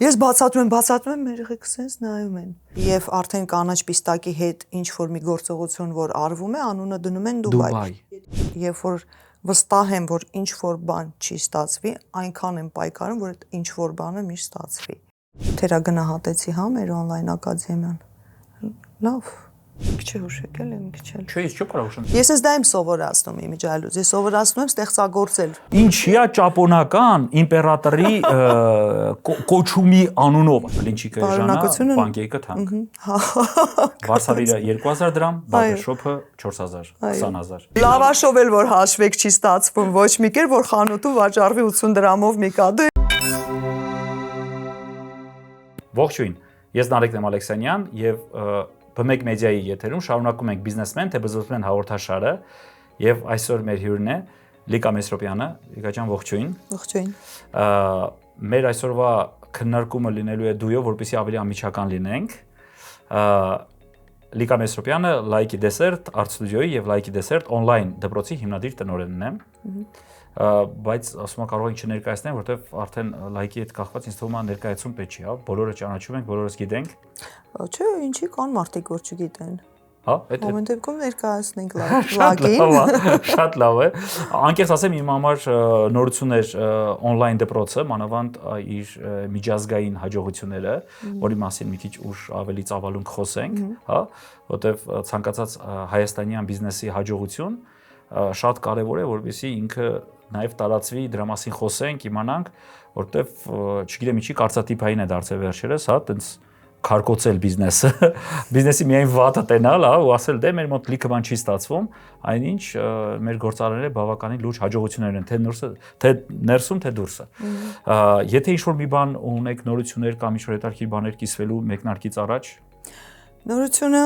Ես բացատրում եմ, մեր երեխեքը sense նայում են։ Եվ արդեն կանաչ պիստակի հետ ինչ որ մի գործողություն որ արվում է, անունը դնում են Դուբայ։ Երբ որ վստահ եմ, որ ինչ որ բան չի ստացվի, այնքան եմ պայքարում, որ ինչ որ բանը միշտ ստացվի։ Թերագնահատեցի հա մեր on-line ակադեմիան։ Լավ։ Քիչ է հուշեկել եմ, քիչ էլ։ Չէ, ես չեմ կարող ուշեմ։ Ես ինձ դա եմ սովորացնում իմիջայլուց։ Ես սովորացնում եմ ստեղծագործել։ Ինչիա ճապոնական իմպերատորի կոչումի անունով, Լինչի Կեժանը, բանկեյքը թանկ։ Վարսավիրը 2000 դրամ, բաբերշոփը 4000, 20000։ Լավաշով էլ որ հաշվեք չի ստացվում, ոչ մի կեր որ խանութում վաճառվի 80 դրամով մի կադո։ Ողջույն, ես Նարեկն եմ Ալեքսանյան եւ B1 մեդիայի եթերում շարունակում ենք բիզնեսմեն թե բզբզմեն հաղորդաշարը եւ այսօր մեր հյուրն է Լիկա Մեսրոպյանը։ Լիկա ջան, ողջույն։ Ողջույն։ Մեր այսօրվա քննարկումը լինելու է դույով, որպեսզի ավելի ամիջական լինենք։ Լիկա Մեսրոպյանը Like Dessert Art Studio-ի եւ Like Dessert on-line դպրոցի հիմնադիր տնօրենն է։ Բայց ասում եմ կարող ենք չներկայացնել, որովհետև արդեն լայքի հետ կախված ինձ թվում է ներկայացում պետք չի, հա, բոլորը ճանաչում ենք, բոլորս գիտենք։ Չէ, ինչի կան մարդիկ, որ չգիտեն։ Հա, Ամեն դեպքում ներկայացնենք լայքին։ Շատ լավ է։ Անկեղծ ասեմ, իմ համար նորություն էր on-line դպրոցը, մանավանդ իր միջազգային հաջողությունները, որի մասին մի քիչ ուշ ավելի ծավալուն կխոսենք, հա, որովհետև ցանկացած հայաստանյան բիզնեսի հաջողություն շատ կարևոր է, որպեսզի ինքը նաև տարածվի, դրա մասին խոսենք, իմանանք, որտեվ չգիտեմ ինչի կարծատիպային է դարձել վերջերս, հա, տենց քարկոծել բիզնեսը, բիզնեսի միայն վատը տենալ, հա, ու ասել դե մեր մոտ լիքը բան չի ստացվում, այնինչ մեր գործարարները բավականին լուրջ հաջողություններ են, թե ներսում, թե դուրսը։ Եթե ինչ-որ մի բան ունեք, նորություններ կամ ինչ-որ հետաքրքիր բաներ կիսվելու մեկնարկից առաջ։ Նորությունը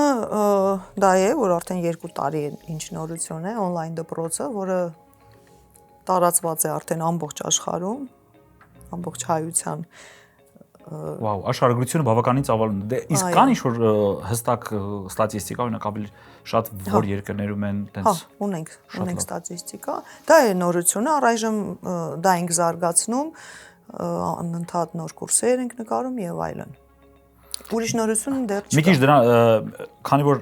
դա է, որ արդեն 2 տարի է ինչ նորություն է, on-line դպրոցը, որը տարածված է արդեն ամբողջ աշխարհում, ամբողջ հայության։ Վաու, աշխարհագրությունը բավականին ծավալուն է։ Դե իսկ կան ինչ-որ հստակ ստատիստիկա, օրինակ ավելի շատ որ երկրներում են տենց։ Հա, ունենք ստատիստիկա։ Դա է նորությունը, առայժմ դա ենք զարգացնում, անընդհատ նոր կուրսեր ենք նկարում եւ այլն։ Ուրիշ նորություն դեռ չկա։ Մի քիչ դրա, քանի որ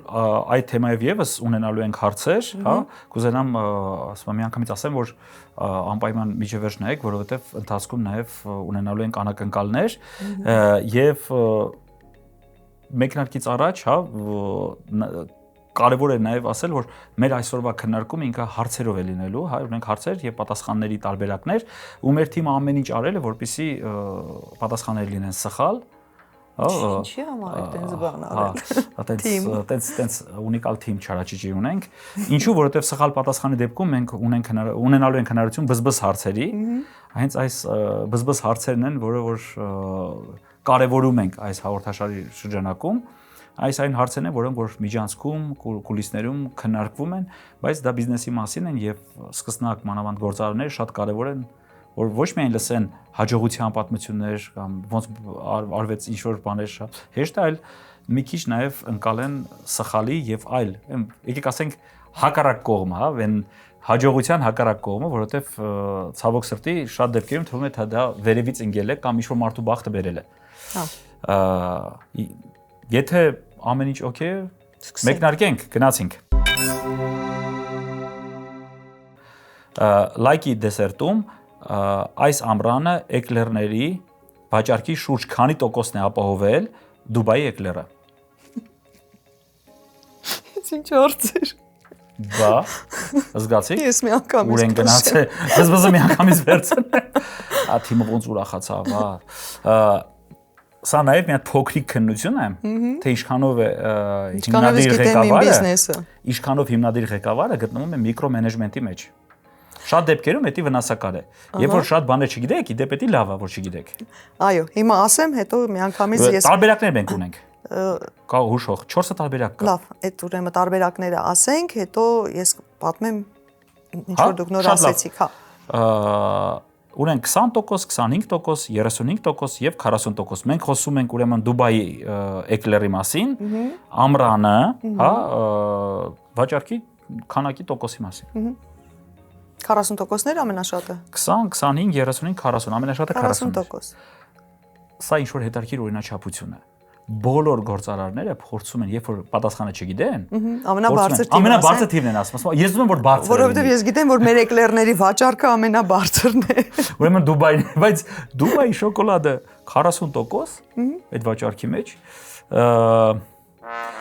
այդ թեմայով եւս ունենալու ենք հարցեր, հա, կուզենամ ասում եմ միանգամից ասեմ, որ անպայման միջևերջ նայեք, որովհետեւ ընթացքում նաեւ ունենալու ենք անակնկալներ եւ մեկնարկից առաջ, հա, կարևոր է նաեւ ասել, որ մեր այսօրվա քննարկումը ինքը հարցերով է լինելու, հա, ունենք հարցեր եւ պատասխանների տարբերակներ, ու մեր թիմը ամեն ինչ արել է, որպեսզի պատասխանները լինեն սխալ։ Ինչի՞ համար է տենց բան արել։ Տենց ունիկալ թիմ չարաճճի ունենք։ Ինչու, որովհետև սխալ պատասխանի դեպքում մենք ունենալու ենք հնարավորություն բզբզ հարցերի, հենց այս բզբզ հարցերն են, որը որ կարևորում ենք այս հաղորդաշարի շրջանակում։ Այս այն հարցերն են, որոնք որ միջանցքում, կուլիսներում քննարկվում են, բայց դա բիզնեսի մասին են եւ սկսնակ մանավանդ գործարարները շատ կարևոր են, որ ոչ միայն լսեն հաջողության պատմություններ կամ ոնց արվեց ինչ-որ բաներ շատ հեշտ է, այլ մի քիչ նաև ընկալեն սխալի եւ այլ։ Եկեք ասենք հակառակ կողմը, հա, վեն հաջողության հակառակ կողմը, որովհետեւ ցավոք սրտի շատ դեպքերում թվում է թե դա վերևից ընկել է կամ ինչ-որ մարդու բախտը բերել է։ Հա։ Եթե ամեն ինչ օքեյ է, մեկնարկենք, գնացինք։ Like-ի դեսերտում այս ամռանը էկլերների վաճառքի շուրջ քանի տոկոսն է ապահովել Դուբայի էկլերը։ Ինչ օրցեր։ Բա, զգացի՞ք։ Ես մի անգամից։ Ուր են գնացել։ Բզբզը մի անգամից վերցնել։ Թիմը ոնց ուրախացավ, հա։ Սա նաև մի հատ փոքրիկ քննություն է, թե ինչքանով է հիմնադիր ղեկավարը, ինչքանով հիմնադիր ղեկավարը գտնվում է միկրոմենեջմենտի մեջ։ Շատ դեպքերում դա վնասակար է։ Երբ որ շատ բաներ չգիտեք, դե պետք է լավ է, որ չգիտեք։ Այո, հիմա ասեմ, հետո միանգամից ես տարբերակներ մենք ունենք։ Կա հուշող 4 տարբերակ կա։ Լավ, այդ ուրեմն տարբերակները ասենք, հետո ես պատմեմ ինչ որ դուք նոր ասեցիք, հա։ Ունենք 20%, 25%, 35% եւ 40%։ Մենք խոսում ենք ուրեմն Դուբայի էկլերի մասին, ամռանը, հա, վաճառքի քանակի տոկոսի մասին։ 40%-ներ ամենաշատը։ 20, 25, 35, 40, ամենաշատը 40%։ սա ինչ որ հետաքրքիր օրինաչափություն է։ Բոլոր գործարարները փորձում են, երբ որ պատասխանը չգիտեն, ամենաբարձր թիվն են ասում։ Ես ուզում եմ որ բարձր լինի։ Որովհետև ես գիտեմ, որ մեր էկլերների վաճառքը ամենաբարձրն է։ Ուրեմն Դուբայն, բայց Դուբայի շոկոլադը 40% այդ վաճառքի մեջ։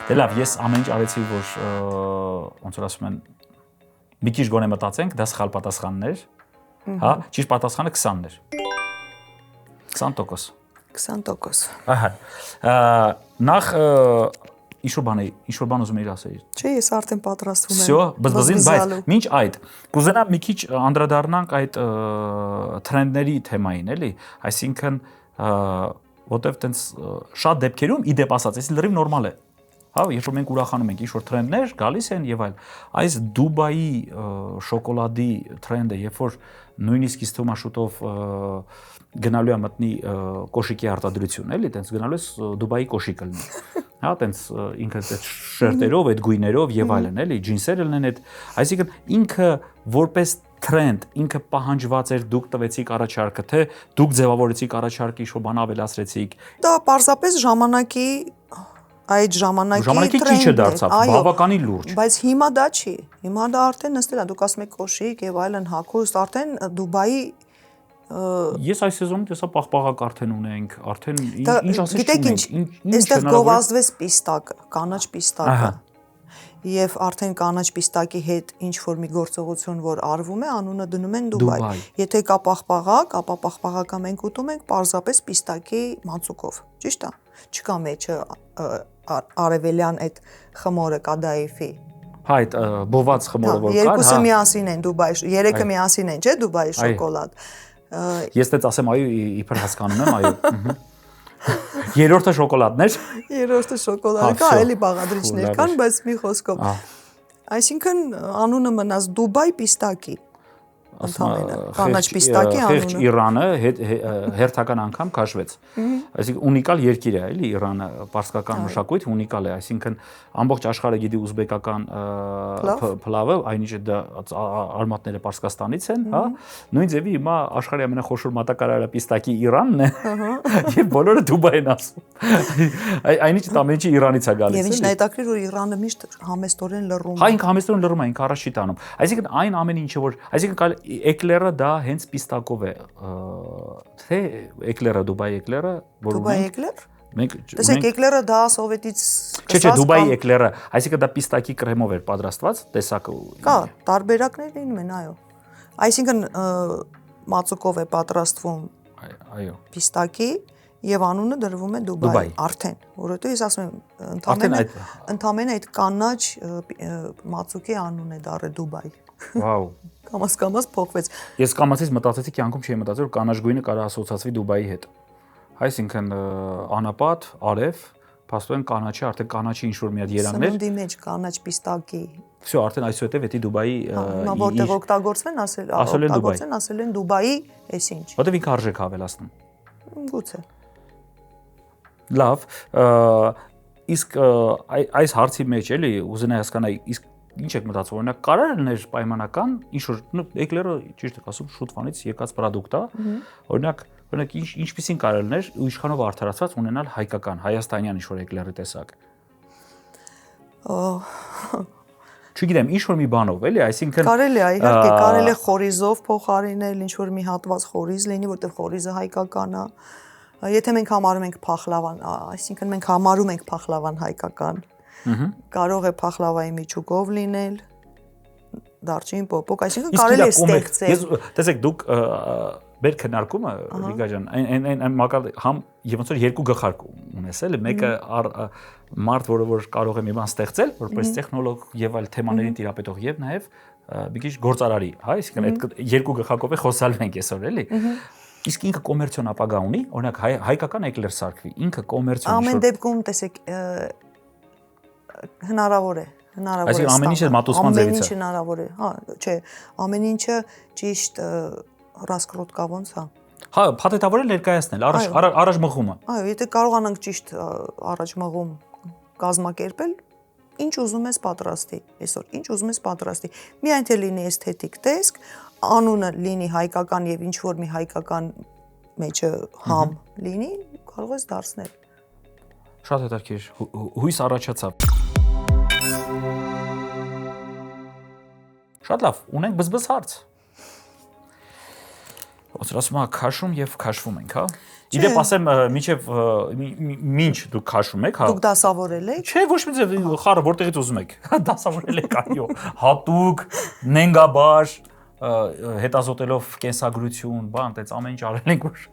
Դե լավ, ես ամեն ինչ արեցի, որ ոնց որ ասում են, մի քիչ գոնե մտածենք, դա սխալ պատասխանն էր, հա, ճիշտ պատասխանը 20-ն էր։ 20%։ 20%։ Ահա։ Նախ ինչ-որ բան ուզում էի ասել։ Չէ, ես արդեն պատրաստվում եմ։ Всё, բզբզին, բայց մինչ այդ կուզենամ մի քիչ անդրադառնանք այդ թրենդների թեմային, էլի, այսինքն որտեվ տենց շատ դեպքերում ի դեպ ասած, էսի լրիվ նորմալ է։ Հա, երբ որ մենք ուրախանում ենք, ինչ-որ թրենդներ գալիս են եւ այլ։ Այս Դուբայի շոկոլադի թրենդը, երբ որ նույնիսկ իսկ թվում է շուտով գնալու է մտնի կոշիկի արտադրություն, էլի, տենց գնալու է Դուբայի կոշիկը լինի։ Հա, տենց ինքը այդ շերտերով, այդ գույներով եւ այլն, էլի, ջինսերը լինեն այդ, այսինքն ինքը որպես թրենդ, ինքը պահանջված էր, դուք տվեցիք առաջարկը, թե դուք ձևավորեցիք առաջարկը, ինչ-որ բան ավելացրեցիք։ Դա պարզապես ժամանակի այդ ժամանակի ճիչը դարձավ, բավականին լուրջ։ Բայց հիմա դա չի։ Հիմա դա արդեն նստել է, դուք ասում եք կոշիկ եւ այլն հագուստ, արդեն Դուբայի Ես այս սեզոնում տեսա պաղպաղակ արդեն ունենք, արդեն ինչ ասես գիտեք ինչ, այստեղ գովազդվեց պիստակը, կանաչ պիստակը։ Եվ արդեն կանաչ պիստակի հետ ինչ որ մի գործողություն որ արվում է, անունը դնում են Դուբայ։ Եթե կա պաղպաղակ, ապա պաղպաղակը մենք ուտում ենք պարզապես պիստակի մածուկով։ Ճիշտ է։ Չկա մեջը արևելյան այդ խմորը կադաիֆի։ Հա, այդ բոված խմորը որ կար, հա։ Երկուսը միասին են Դուբայի, երեքը միասին են, չէ՞, Դուբայի շոկոլադ։ Ես դից ասեմ, այո, իբր հասկանում եմ, այո։ Երրորդը շոկոլադն էր։ Երրորդը շոկոլադը կա, էլի բաղադրիչներ կան, բայց մի խոսքով։ Այսինքն անունը մնաց Դուբայ պիստակի։ Կանաչ պիստակի անունը։ Խեղճ Իրանը հերթական անգամ քաշվեց։ Այսինքն ունիկալ երկիր է, էլի Իրանը, պարսկական մշակույթ ունիկալ է, այսինքն ամբողջ աշխարհը գիտի ուզբեկական փլավը, այնինչ դա արմատները Պարսկաստանից են, հա։ Նույն ձևի հիմա աշխարհի ամենախոշոր մատակարարը պիստակի Իրանն է, եւ բոլորը Դուբայ են ասում։ Այնինչ ամեն ինչը Իրանից է գալիս։ Եվ ինչն է հետաքրքիր, որ Իրանը միշտ համեստորեն լռում է։ Հա, ինքը համեստորեն լռում է, ինքը առաջ չի տանում։ Այսինքն այն ամեն ինչը որ, այսինքն էկլերը դա հենց պիստակով է, թե էկլերը Դուբայի էկլերը, որ Դուբայի էկլեր։ Մենք տեսեք էկլերը դա սովետից Չէ, Դուբայի էկլերը, այսինքն դա պիստակի կրեմով էր պատրաստված, տեսակը։ Կա, տարբերակներ լինում են, այո։ Այսինքն մածուկով է պատրաստվում, այո, պիստակի եւ անունը դրվում է Դուբայ, արդեն, որովհետեւ ես ասում եմ, ընդամենը այդ կանաչ մածուկի անունն է դառել Դուբայ։ Վաու։ Կամաց փոխվեց։ Ես կամացից մտածեցի, կյանքում չի մտածել, որ կանաչ գույնը կարող ասոցացվի Դուբայի հետ։ Այսինքն անապատ, արև, փաստորեն կանաչի, արդեն կանաչի ինչ որ մի հատ երանգներ։ Սննդի մեջ կանաչ պիստակի։ Всё, արդեն այսուհետև էտի Դուբայի Նա որտեղ օգտագործվեն, ասել են Դուբայի, այսինչ։ Որտեղ ինքը արժեք ավելացնում։ Գուցե։ Լավ, իսկ այս հարցի մեջ էլի ուզենայի հասկանալ, իսկ ինչ եք մտածում, օրինակ կարող է լինել պայմանական, ինչ որ էկլերը ճիշտ եք ասում, շուտվանից եկած product է, օրինակ ինչպիսին կարող է լինել ու ինչքանով արդարացված ունենալ հայկական, հայաստանյան ինչ որ էկլերի տեսակ։ Չգիտեմ, ինչ որ մի բանով, էլի, այսինքն կարելի է, իհարկե, կարելի է խորիզով փոխարինել, ինչ որ մի հատված խորիզ լինի, որտեղ խորիզը հայկական է։ Եթե մենք համարում ենք փախլավան, այսինքն մենք համարում ենք փախլավան հայկական, կարող է փախլավայի միջուկով լինել, դարչին պոպոկ, այսինքն կարելի է ստեղծել։ Տեսեք, դուք մեր քննարկումը, Վիգա ջան, այն մակալ համ եւ ոնց որ երկու գլխարկ ունես, էլի, մեկը մարդ, որ կարող է մի բան ստեղծել, որպես տեխնոլոգ եւ այլ թեմաներին տիրապետող եւ նաեւ մի քիչ գործարարի, հա, այսինքն այդ երկու գլխակով է խոսալ մենք այսօր, էլի։ Իսկ ինքը կոմերցիոն ապագա ունի, օրինակ հայկական էկլեր սարքվի, ինքը կոմերցիոն ամեն դեպքում տեսեք հնարավոր է, Այսինքն ամեն ինչը մատուցման ձևից է։ Ամեն ինչ հնարավոր է, հա, չէ, ամեն ինչը ճիշտ ռասկրոտկա ոնց է։ Հա, փաթեթավորել ներկայացնել, առաջ մղումը։ Այո, եթե կարողանանք ճիշտ առաջ մղում կազմակերպել, ինչ ուզում ես պատրաստի, այսօր ինչ ուզում ես պատրաստի։ Միայն թե լինի էսթետիկ տեսք, անունը լինի հայկական եւ ինչ որ մի հայկական մեջը համ լինի, կարող ես դարձնել։ Շատ հետաքրքիր, հույս առաջացավ։ Շատ լավ, ունենք բզբզ հարց։ Ոնց ասում եմ, քաշում եւ քաշվում ենք, հա։ Իդեպ ասեմ, մինչ դուք քաշում եք, հա։ Դուք դասավորել եք։ Չէ, ոչ մի ձև խառը որտեղից ուզում եք։ Դասավորել եք, այո։ Հատուկ, նենգաբար, հետազոտելով կենսագրություն, բան, այդպես ամեն ինչ արել ենք, որ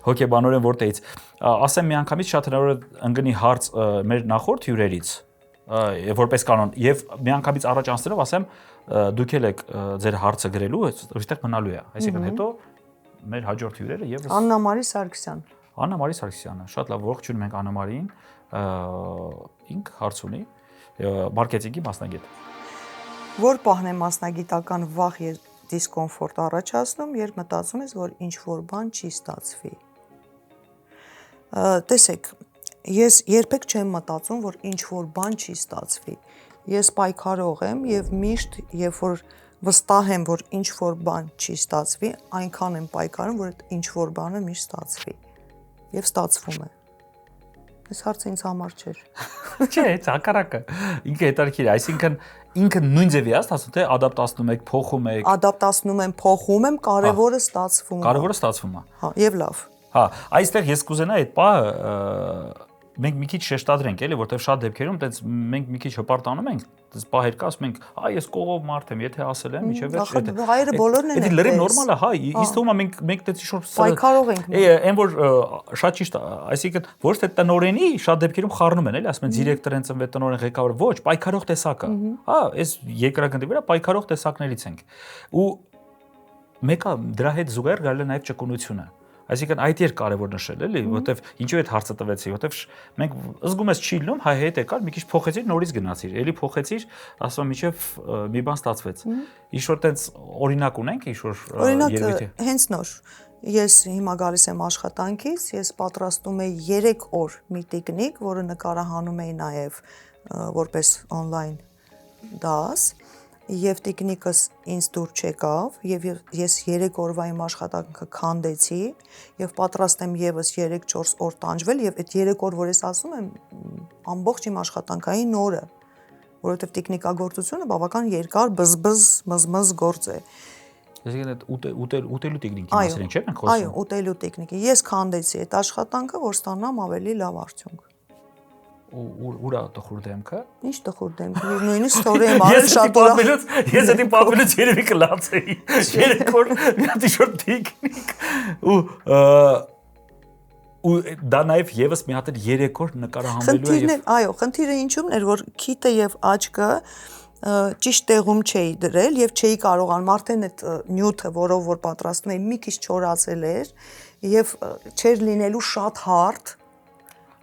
հոգեբանորեն որտեղից։ Ասեմ միանգամից շատ հնարավոր է ընկնի հարց մեր նախորդ հյուրերից, որպես կանոն, եւ միանգամից առաջ անցնելով ասեմ, դուք եք ձեր հարցը գրելու, այստեղ մնալու է։ Այսինքն հետո մեր հաջորդ հյուրերը եւս Աննա Մարի Սարգսյան։ Աննա Մարի Սարգսյանը, շատ լավ, ողջունում ենք Աննա Մարիին, ինք հարց ունի, մարքեթինգի մասնագետ։ Որ պահն է մասնագիտական վախ եւ դիսկոմֆորտ առաջացնում, երբ մտածում ես, որ ինչ որ բան չի ստացվի։ Տեսեք, ես երբեք չեմ մտածում, որ ինչ որ բան չի ստացվի։ Ես պայքարող եմ եւ միշտ, երբ որ վստահ եմ, որ ինչ որ բան չի ստացվի, այնքան եմ պայքարում, որ այդ ինչ որ բանը միշտ ստացվի։ Եվ ստացվում է։ Այս հարցը ինձ համար չէր։ Չէ, հակառակը։ Ինքը հետաքրքիր է, այսինքն ինքը նույն ձևի է, ասում թե ադապտացնում եք, փոխում եք։ Ադապտացնում եմ, փոխում եմ, կարևորը ստացվում է։ Կարևորը ստացվում է։ Հա, եւ լավ։ Հա, այստեղ ես կուզենայի այդ պահը մենք մի քիչ շեշտադրենք, էլի, որտեղ շատ դեպքերում այդպես մենք մի քիչ հպարտանում ենք, այդպես պահեր կա, ասում ենք, ես կողով մարդ եմ, եթե ասել եմ, իջե վերջ։ Հայերը բոլորն են այդպես։ Դա լրիվ նորմալ է, հա, ինձ թվում է մենք այդպես ինչ-որ պայքարող ենք։ Այն որ շատ ճիշտ, այսինքն ոչ թե տնօրենի շատ դեպքերում խառնում են, էլի, ասում են դիրեկտոր են ծնվել, տնօրեն ղեկավար, ոչ, պայքարող տեսակը։ Հա, այս երկրագնդի վրա պայքարող տեսակներից ենք։ Ու մեկը դրա հետ զուգահեռ գալու է նաև ճկունությունը։ Այսինքն այդ էր կարևոր նշել, էլի, որովհետև ինչու այդ հարցը տվեցի, որովհետև մենք զգում ես չի լինում, հայ հետ եկար, մի քիչ փոխեցիր, նորից գնացիր, էլի փոխեցիր, ասում եմ, միջև մի բան ստացվեց։ Ինչ-որ տենց օրինակ ունենք, ինչ-որ երևույթի։ Հենց նոր։ Ես հիմա գալիս եմ աշխատանքից, ես պատրաստում եի 3 օր մի տիկնիկ, որը նկարահանում էի նաև որպես on-line դաս, եւ տիկնիկս ինձ դուր չեկավ եւ ես 3 օրվա իմ աշխատանքը քանդեցի եւ պատրաստ եմ եւս 3-4 օր տանջվել եւ այդ 3 օր որ ես ասում եմ ամբողջ իմ աշխատանքային օրը որովհետեւ տիկնիկագործությունը բավական երկար բզբզ մզմզ գործ է։ Այսինքն ուտելու տեխնիկի մասին չէ՞ մենք խոսում։ Այո, ուտելու տեխնիկի։ Ես քանդեցի այդ աշխատանքը, որ ստանամ ավելի լավ արդյունք։ Ուրա տխուր դեմքը։ Ինչ տխուր դեմքը։ Նույնիսկ ստորի եմ արել շատ օր։ Ես դա պատմելուց երևի կլացեի։ Երեք օր մի հատ ինչ-որ տեխնիկ ու դա նաև եւս մի հատ 3 օր նկարահանվելու է։ Այո, խնդիրը ինչու՞մն էր, որ քիթը եւ աչքը ճիշտ տեղում չէի դրել եւ չէի կարողանում արդեն այդ նյութը, որով որ պատրաստում էի, մի քիչ չորացել էր եւ չէր լինելու շատ հարթ։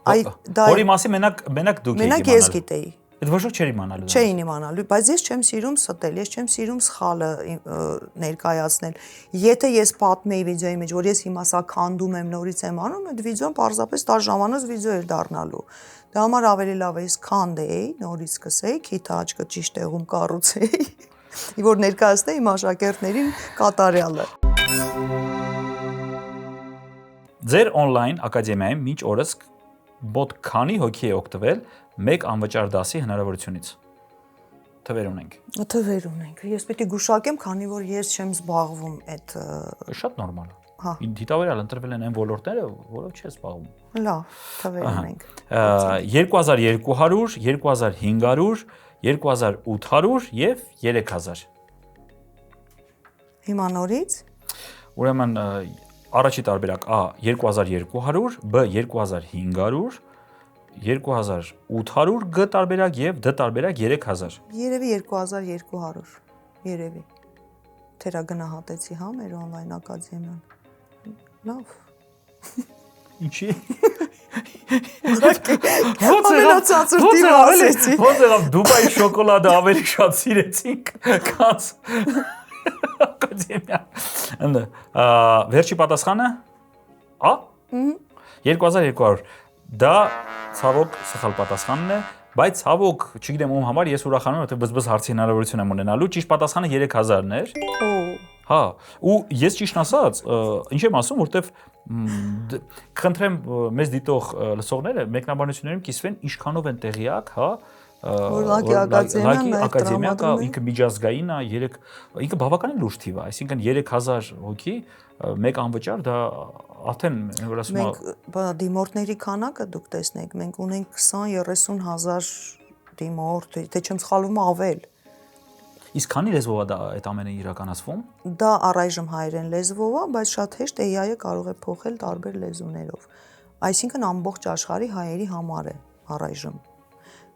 Որի մասին մենակ դուք եք իմանալու։ Մենակ ես գիտեի։ Այդ ոչ ոք չէր իմանալու։ Չէին իմանալու, բայց ես չեմ սիրում ստել, ես չեմ սիրում սխալը ներկայացնել։ Եթե ես պատմեի վիդեոյի մեջ, որ ես հիմա սա քանդում եմ, նորից եմ անում, այդ վիդեոն պարզապես 10 ժամանոց վիդեո էր դառնալու։ Դա համար ավելի լավ է ես քանդեի, նորից սկսեի, քիթը աչքը ճիշտ տեղում կառուցեի, որ ներկայացնեի իմ աշակերտներին կատարյալը։ Ձեր on-line ակադեմիայում մինչ օրս մոտ քանի հոգի է օգտվել մեկ անվճար դասի հնարավորությունից։ Թվեր ունենք։ Թվեր ունենք։ Ես պետք է գուշակեմ, քանի որ ես չեմ զբաղվում այդ շատ նորմալ է։ Հա։ Դիտավորյալ ընտրվել են այն ոլորտները, որով չես զբաղվում։ Լավ, թվեր ունենք։ 2200, 2500, 2800 եւ 3000։ Հիմա նորից։ Ուրեմն առաջի տարբերակ A 2200, B 2500, 2800, G տարբերակ եւ D տարբերակ 3000։ Երևի 2200, երևի։ Թերագնահատեցի, հա, մեր on-line ակադեմիան։ Լավ։ Ինչի։ Ամենացածր տիպը ասեցի։ Ոնց եղավ Դուբայի շոկոլադը ավելի շատ սիրեցինք, քան ակադեմիա։ Ընդ վերջի պատասխանը A 2200։ Դա ցավոք սխալ պատասխանն է, բայց ցավոք, չգիտեմ ում համար ես ուրախանում եմ, որովհետև բզբզ հարցի հնարավորություն եմ ունենալու։ Ճիշտ պատասխանը 3000-ն էր։ Հա, ու ես ճիշտ ասած, ինչ եմ ասում, որովհետև Խնդրեմ մեզ դիտող լսողները մեկնաբանություններում կիսվեն ինչքանով են տեղյակ, հա, ակադեմիա կա, ինքը միջազգային է, ինքը բավականին լուրջ թիվ է, այսինքն 3000 հոգի, մեկ անվճար, դա արդեն որ ասում մենք դիմորդների քանակը դուք տեսնեք, մենք ունենք 20-30 հազար դիմորդ, թե չեմ սխալվում ավել։ Իսկ քանի լեզվով է դա այդ ամենը իրականացվում։ Դա առայժմ հայերեն լեզվով է, բայց շատ հեշտ AI-ը կարող է փոխել տարբեր լեզուներով։ Այսինքն ամբողջ աշխարհի հայերի համար է առայժմ։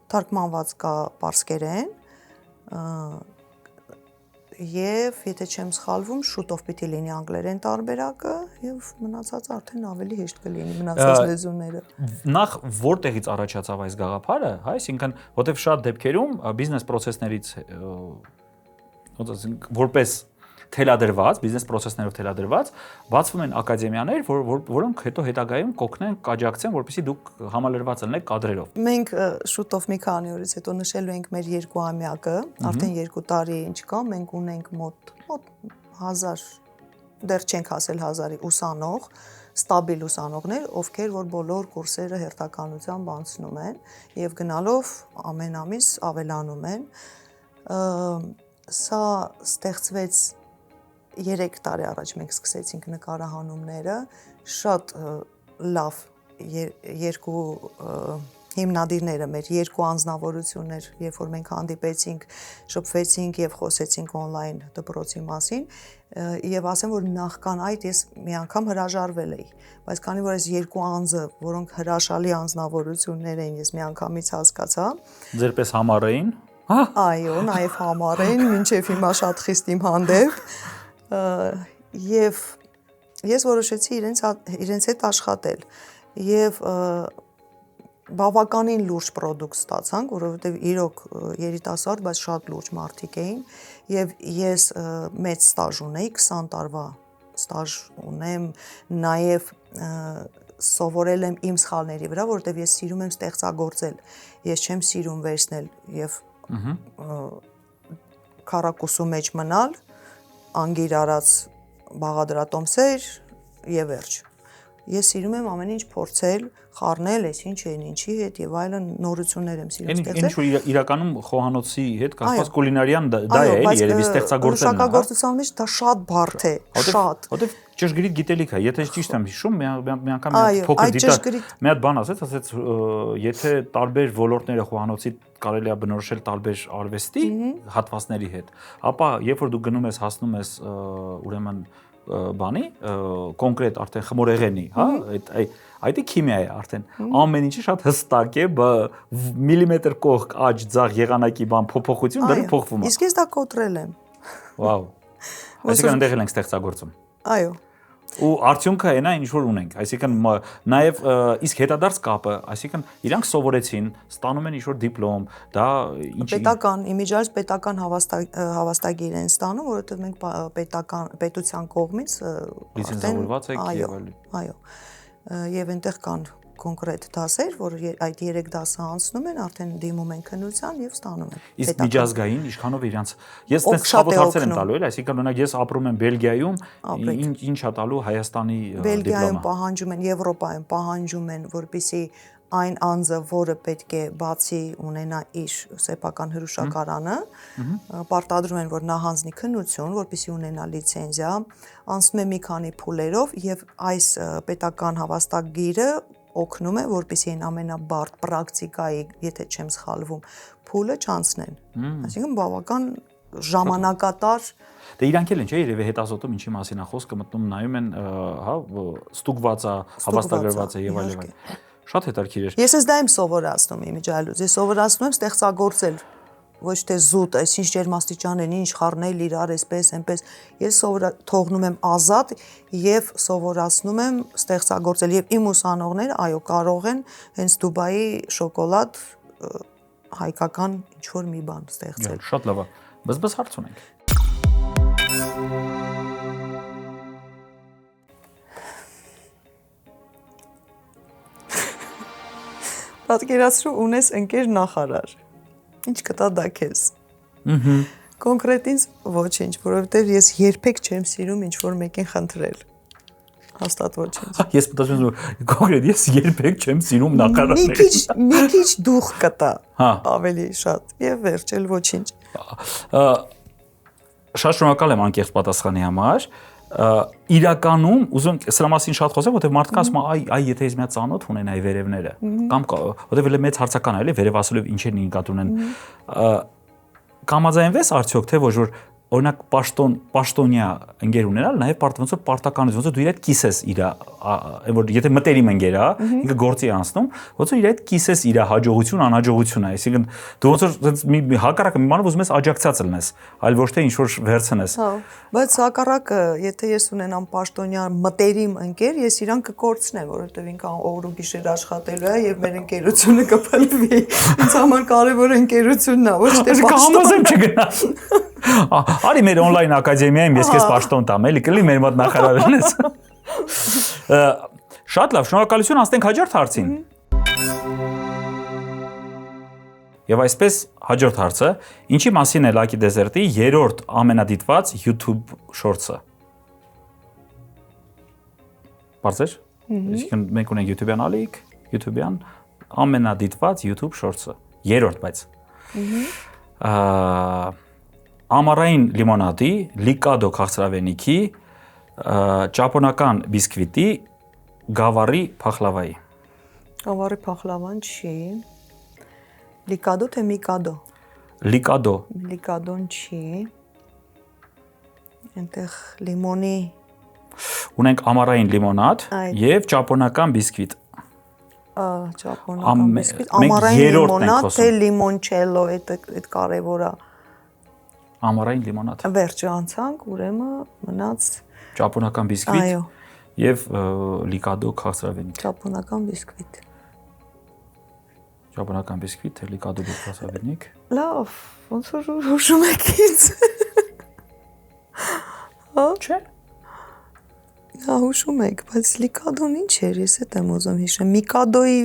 Թարգմանված կա պարսկերեն, եւ եթե չեմ սխալվում, շուտով պիտի լինի անգլերեն տարբերակը եւ մնացածը արդեն ավելի հեշտ կլինի մնացած լեզուները։ Նախ որտեղից առաջացավ այս գաղափարը, հա, այսինքն, որտեղ շատ դեպքերում բիզնես process-ներից որպես թելադրված, բիզնես process-ներով թելադրված, բացվում են ակադեմիաներ, որոնք հետո հետագայում կօգնեն կաջակցեն, որպեսզի դուք համալրված ելնեք կադրերով։ Մենք շուտով մի քանի օրից հետո նշելու ենք մեր 2-ամյակը, արդեն 2 տարի ինչ կա, մենք ունենք մոտ 1000, դեռ չենք հասել 1000-ի ուսանող, ստաբիլ ուսանողներ, ովքեր որ բոլոր կուրսերը հերթականությամբ անցնում են եւ գնալով ամեն ամիս ավելանում են։ Սա ստեղծվեց 3 տարի առաջ մենք սկսեցինք նկարահանումները, շատ լավ երկու հիմնադիրները մեր 2 անձնավորություններ, երբ որ մենք հանդիպեցինք, շփվեցինք եւ խոսեցինք on-line դպրոցի մասին, եւ ասեմ, որ նախքան այդ ես մի անգամ հրաժարվել էի, բայց քանի որ այս 2 անձը, որոնք հրաշալի անձնավորություններ են, ես մի անգամից հասկացա։ Ձերպես համառ էին։ Այո, նաև համառ են, մինչև հիմա շատ խիստ իմ հանդեպ, եւ ես որոշեցի իրենց հետ աշխատել եւ բավականին լուրջ պրոդուկտ ստացանք, որովհետեւ իրոք երիտասարդ, բայց շատ լուրջ մարդիկ էին եւ ես մեծ ստաժ ունեի, 20 տարվա ստաժ ունեմ, նաև սովորել եմ իմ սխալների վրա, որովհետեւ ես սիրում եմ ստեղծագործել, ես չեմ սիրում վերցնել եւ քառակուսու մեջ մնալ, անգիր արած բաղադրատոմսեր եւ վերջ։ Ես սիրում եմ ամեն ինչ փորձել, խառնել, այս ինչ են, ինչի հետ եւ այլն նորություններ եմ սիրում ստեղծել։ Ինչ որ իրականում խոհանոցի հետ կապված կուլինարիան դա է, երևի ստեղծագործելն է։ Մշակագործության մեջ դա շատ բարդ է, շատ։ Որտեւ ճշգրիտ գիտելիք է, եթե ճիշտ եմ հիշում, մի անգամ փոքր դիտա, մի հատ բան ասեց, եթե տարբեր ոլորտները խոհանոցի կարելի է բնորոշել տարբեր արվեստի հատվածների հետ, ապա երբ որ դու գնում ես հասնում ես ուրեմն բանի, կոնկրետ արդեն խմորեղենի, հա, այդ քիմիա է արդեն։ Ամեն ինչը շատ հստակ է, միլիմետր կողք, աջ, ձախ, եղանակի բան փոփոխություն դեռ փոխվում է։ Իսկ ես դա կոտրել եմ։ Վաու։ Այսինքն այնտեղ ենք ստեղծագործում։ Այո։ Ու արդյունքը այնա ինչ որ ունենք, այսինքն նաև իսկ հետադարձ կապը, այսինքն իրանք սովորեցին, ստանում են ինչ որ դիպլոմ, դա ինչ պետական, իմիջիայից պետական հավաստագիր են ստանում, որովհետև մենք պետության կողմից լիցենզավորված եք եւ այլն։ Այո։ Եվ այնտեղ կան կոնկրետ դասեր, որ այդ 3 դասը անցնում են, արդեն դիմում են քննության եւ ստանում են։ Իսկ միջազգային ինչքանով իրանց ես այդպես ցավոտ հարցեր եմ տալու, էլի, այսինքն օրինակ ես ապրում եմ Բելգիայում, ինչ է տալու Հայաստանի դիպլոմը։ Բելգիայում պահանջում են, Եվրոպայում պահանջում են, որպեսզի այն անձը, որը պետք է բացի ունենա իր սեփական հրուշակարանը, պարտադրում են, որ նա հանձնի քննություն, որպեսզի ունենա լիցենզիա, անցնում է մի քանի փուլերով եւ այս պետական հավաստագիրը օգնում է, որպեսզի այն ամենաբարդ պրակտիկայի, եթե չեմ սխալվում, փուլը չանցնեն։ Այսինքն բավական ժամանակատար։ Դե իրանք էլ են, չէ՞, երևի հետազոտում ինչի մասին է խոսքը, մտնում նայում են, հա, ստուգված է, հավաստագրված է եւ այլն։ Շատ հետաքրքիր է։ Ես ես դա եմ սովորացնում իմիջիայլուց, ես սովորացնում եմ ստեղծագործել, ոչ թե զուտ, այսինչ ջերմաստիճան են, ինչ խառնել իրար, այսպես, այնպես։ Ես թողնում եմ ազատ եւ սովորացնում եմ ստեղծագործել եւ իմ ուսանողները, այո, կարող են հենց Դուբայի շոկոլադ հայկական ինչ որ մի բան ստեղծել։ Շատ լավ է։ Բզբզ հարց ունենք։ Պատկերացրու ունես ընկեր նախարար։ Ինչ կտա դա քեզ։ Կոնկրետ ինձ ոչինչ, որովհետև ես երբեք չեմ սիրում ինչ որ մեկին խնդրել։ Հաստատ ոչինչ։ Ես մտածում եմ կոնկրետ ես երբեք չեմ սիրում նախարարներին։ Մի քիչ դուխ կտա։ Հա։ Ավելի շատ եւ վերջել ոչինչ։ Շատ շնորհակալ եմ անկեղծ պատասխանի համար։ Իրականում ուզում սրա մասին շատ խոսեմ, որտեղ մարդիկ ասում են, այ եթե ես մի հատ ծանոթ ունենայի վերևները, կամ որտեղ էլ մեծ հարցական է, էլի վերև ասելով ինչեր նկատ ունեն։ Կամաձայնվես արդյոք թե ոչ որ օրինակ պաշտոնյա ընկեր ունենալ, նաև ոնց որ պարտականություն, ոնց որ դու իր հետ կիսես իր, որ եթե մտերիմ ընկեր է, ինքը գործի անցնում, ոնց որ իր հետ կիսես իր հաջողություն, անհաջողությունը, այսինքն դու ոնց որ մի հակառակը մի բանով ուզում ես աջակցած լինես, այլ ոչ թե ինչ որ վերցնես։ Հա, բայց հակառակը, եթե ես ունենամ պաշտոնյա մտերիմ ընկեր, ես իրան կկորցնեմ, որովհետև ինքը օր ու գիշեր աշխատելու է եւ մեր ընկերությունը կփլվի։ Ինձ համար կարևոր ընկերությունն է, ոչ թե պաշտոնը չգնա։ Արի մեր on-line ակադեմիայում ես քեզ պաշտոն տամ, էլի կլինի մեր մոտ նախարարն ես։ Շատ լավ, շնորհակալություն, անցնենք հաջորդ հարցին։ Եվ այսպես հաջորդ հարցը, ինչի մասին է Lucky Desert-ի երրորդ ամենադիտված YouTube shorts-ը։ Բարձր։ Այսինքն մենք ունենք YouTube-յան ալիք, YouTube-յան ամենադիտված YouTube shorts-ը, երրորդ բայց։ Ամառային լիմոնադի, լիկադո քաղցրավենիքի, ճապոնական բիսկվիտի, գավառի փախլավայի։ Գավառի փախլավան չի։ Լիկադո թե միկադո։ Լիկադո։ Լիկադոն չի։ Այնտեղ լիմոնի ունենք ամառային լիմոնադ եւ ճապոնական բիսկվիտ։ Ճապոնական բիսկվիտ, ամառային լիմոնադ թե լիմոնչելո, այդ կարևոր է։ Ամառային լիմոնադ։ Վերջը անցանք, ուրեմն մնաց ճապոնական բիսկվիտ եւ լիկադո քաղցրավենիք։ Ճապոնական բիսկվիտ։ Ճապոնական բիսկվիտ, լիկադո քաղցրավենիք։ Լավ, ոնց որ հուշում եք ինձ։ Հա։ Չէ։ Հա, հուշում եք, բայց լիկադոն ինչ էր, ես էդ եմ ուզում հիշեմ։ Միկադոյի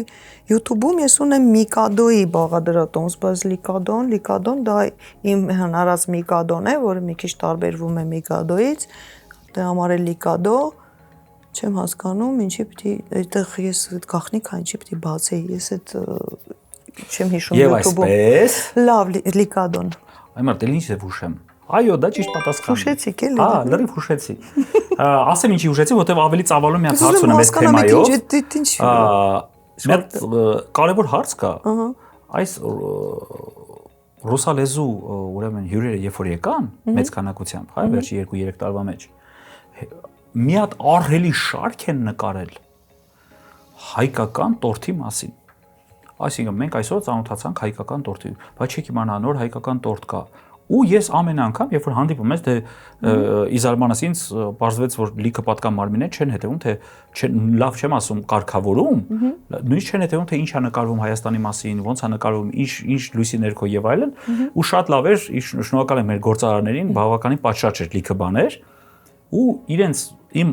YouTube-ում ես ունեմ Միկադոյի բաղադրատոմս, բայց լիկադոն դա իմ հնարած Միկադոն է, որը մի քիչ տարբերվում է Միկադոյից։ Դե համար է լիկադո, չեմ հասկանում, ինչի պիտի այդտեղ ես այդ գաղտնիքը ինչի պիտի բացեի, ես այդ չեմ հիշում YouTube-ում։ Եվ այսպես։ Լավ, լիկադոն։ Այ մարդ, ինչ է հուշեմ։ Այո, դա ճիշտ պատասխան է։ Հուշեցիք էլի։ Հա, լրիվ հուշեցի։ Ասեմ ինչի հուշեցի, որտեվ ավելի ծավալում մի հատ հարց ունեմ այս թեմայով։ Մեծ կարևոր հարց կա։ Այս ռուսալեզու ուրեմն հյուրերը երբ որ եկան մեծ քանակությամբ, հա, վերջի 2-3 տարվա մեջ մի հատ ահռելի շարք են նկարել հայկական տորթի մասին։ Այսինքն մենք այսօր ծանոթացանք հայկական տորթի, բայց չեք իմանա նոր հայկական տորթ կա։ Ու ես ամեն անգամ, երբ որ հանդիպում ես, դե իզալմանս ինձ բարձվեց, որ լիքը պատկան մարմիններ չեն հետևում, թե լավ չեմ ասում կարգավորում, նույնիսկ չեն հետևում, թե ինչ է նկարվում Հայաստանի մասին, ոնց է նկարվում, ինչ լույսի ներքո եւ այլն, ու շատ լավ էր, շնորհակալ եմ մեր գործարարներին, բավականին պատշաճ էր լիքը բաներ, ու իրենց իմ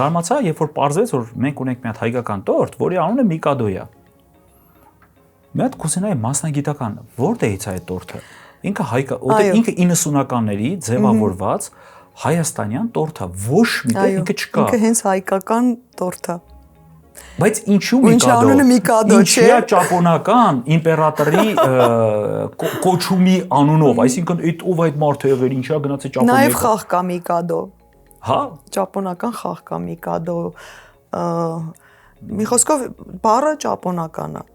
զարմացա, երբ որ պարզվեց, որ մենք ունենք մի հատ հայկական տորթ, որի անունը Միկադո է։ Մի հատ կուզենայի մասնագիտական, որտեղից է այդ տորթը։ Ինքը ինքը 90-ականների ձևավորված հայաստանյան տորթ է, ոչ միտեղ ինքը չկա։ Ինքը հենց հայկական տորթ է։ Բայց ինչու Միկադո, ինչի է ճապոնական իմպերատորի կոչումի անունով, այսինքն այդ մարդը եղել, ինչա գնացել ճապոնիա։ Նաև խաղ կա Միկադո։ Հա, ճապոնական խաղ կա Միկադո։ Մի խոսքով բառը ճապոնական է։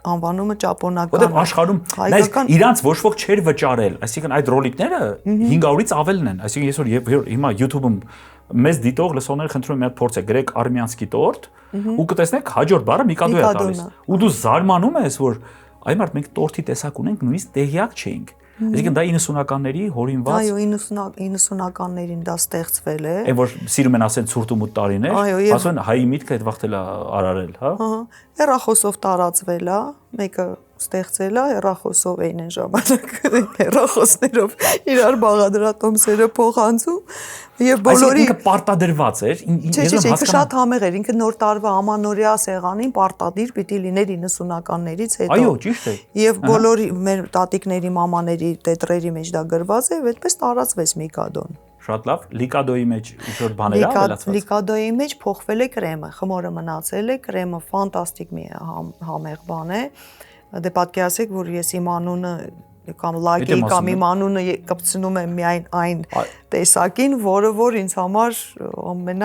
Անվանումը ճապոնական է։ Որտեղ աշխարհում նայես իրանց ոչ ոք չէր վճարել, այսինքն այդ ռոլիկները 500-ից ավելն են, այսինքն այսօր հիմա YouTube-ում մեծ դիտող լսողները խնդրում եմ մի հատ փորձեք գրեք արմյանսկի տորթ ու կտեսնեք հաջորդ բառը Միկադո է տալիս։ Ու դու զարմանում ես, որ այ մարդ մենք տորթի տեսակ ունենք, նույնիսկ տեղյակ չէինք։ Այսինքն դա 90-ականների հորինված։ Այո, 90-ականներին դա ստեղծվել է։ Այն որ սիրում են ասեն ցուրտ ու մութ տարիներ, ասում են հայի միտքը այդ վաղտել է արարել, հա։ Ահա, հեռախոսով տարածվել է, մեկը ստեղծել է հեռախոսով այն ժամանակ հեռախոսներով իրար բաղադրատոմսերը փոխանցում եւ բոլորի ինքը պարտադրված էր Չէ, ինքը շատ համեղ էր, ինքը նոր տարվա ամանորյա սեղանին պարտադիր պիտի լիներ 90-ականներից հետո։ Այո, ճիշտ է։ Եվ բոլորի մեր տատիկների, մամաների, տետրերի մեջ դա գրված է, եւ այդպես տարածվեց Միկադոն։ Շատ լավ, լիկադոյի մեջ ինչ-որ բաներ ավելացված։ Լիկադոյի մեջ փոխվել է կրեմը, խմորը մնացել է, կրեմը ֆանտաստիկ մի համեղ բան է։ Դե պատկերացեք, որ ես իմ անունը կամ լակի կամ իմ անունը կպցնում եմ միայն այն տեսակին, որը որ ինձ համար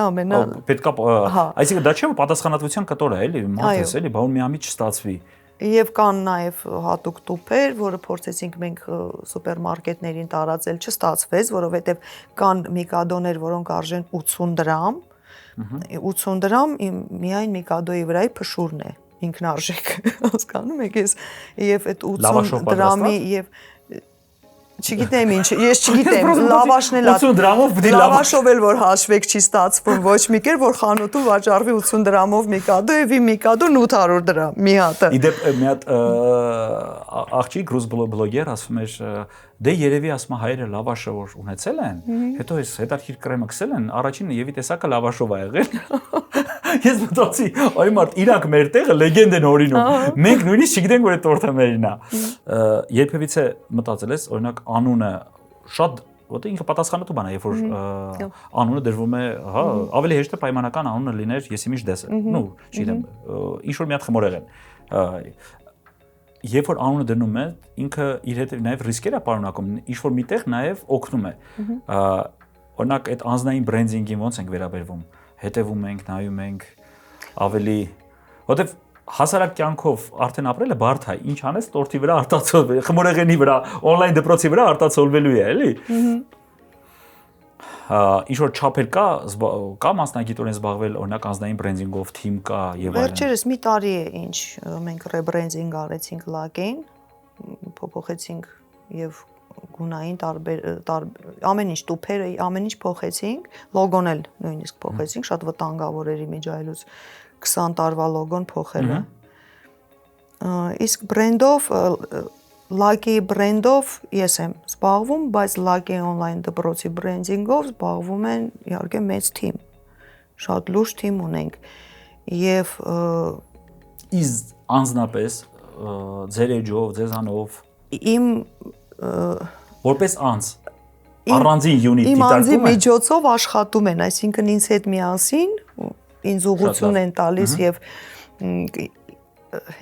ամենա պետքա, այսինքն դա չէ որ պատասխանատվության կտոր է, էլի, մատես, էլի, բա ու միամիջ չստացվի։ Եվ կան նաև հատուկ տուփեր, որը փորձեցինք մենք սուպերմարկետներին տարածել, չստացվեց, որովհետև կան միկադոներ, որոնք արժեն 80 դրամ։ 80 դրամ միայն միկադոյի վրայի փշուրն է, ինքնարժեք, հասկանում եք, եւ այդ 80 դրամի եւ չգիտեմ ինչ, ես չգիտեմ, լավաշն էլ 80 դրամով պիտի լավաշով էլ որ հաշվեք չի ստացվում ոչ մի կեր, որ խանութում վաճառվի 80 դրամով միկադո եւ միկադոն 800 դրամ մի հատը։ Իդեպ մի հատ աղջիկ ռուս բլոգեր ասում էր դե երևի ասма հայերը լավաշը որ ունեցել են, հետո այս հետարքիր կրեմը քսել են, առաջինը եւի տեսակը լավաշով ա եղել։ Ես մտածի, այ մարդ իրանք մեր տեղը լեգենդ են օրինում։ Մենք նույնիսկ չգիտենք որ այդ տորտը մերին է։ Երբևիցե մտածել ես, օրինակ անունը շատ որտե ինքը պատասխանատու բան է, երբ որ անունը դրվում է, հա, ավելի հեշտ է պայմանական անունը լիներ եսիմիշ դեսը։ Ну, չգիտեմ, ինչ որ մի հատ խմորեղ են։ Երբ որ անունը դնում է, ինքը իր հետ նաև ռիսկեր է պարունակում, ինչ որ միտեղ նաև օգնում է։ Օրինակ այդ անձնային բրենդինգին ոնց ենք վերաբերվում, հետևում ենք, նայում ենք, ավելի, որտեվ հասարակ կյանքով արդեն ապրելը բարդ է, ինչ անես տորտի վրա արտացոլվել, խմորեղենի վրա, on-line դպրոցի վրա արտացոլվելու է, էլի։ Ինչ որ չափեր կա մասնագիտորեն զբաղվել օրինակ անձնային բրենդինգով, թիմ կա եւ այլն։ Վերջերս մի տարի է ինչ մենք ռեբրենդինգ արեցինք Լակեին, փոփոխեցինք եւ գունային ամեն ինչ տուփերը, ամեն ինչ փոխեցինք, լոգոն էլ նույնիսկ փոխեցինք, շատ վտանգավոր էր իմիջայլուց 20 տարվա լոգոն փոխելը։ Իսկ բրենդով Lucky բրենդով ես եմ զբաղվում, բայց Lucky online դպրոցի բրենդինգով զբաղվում են իհարկե մեծ թիմ։ Շատ լուրջ թիմ ունենք։ Եվ իսկ անձնապես ձեր էջով, ձեզանով իմ որպես անձ առանձին յունիտ դիտարկում են։ Իմ անձի են միջոցով աշխատում են, այսինքն ինձ հետ միասին ինձ ուղղություն են տալիս եւ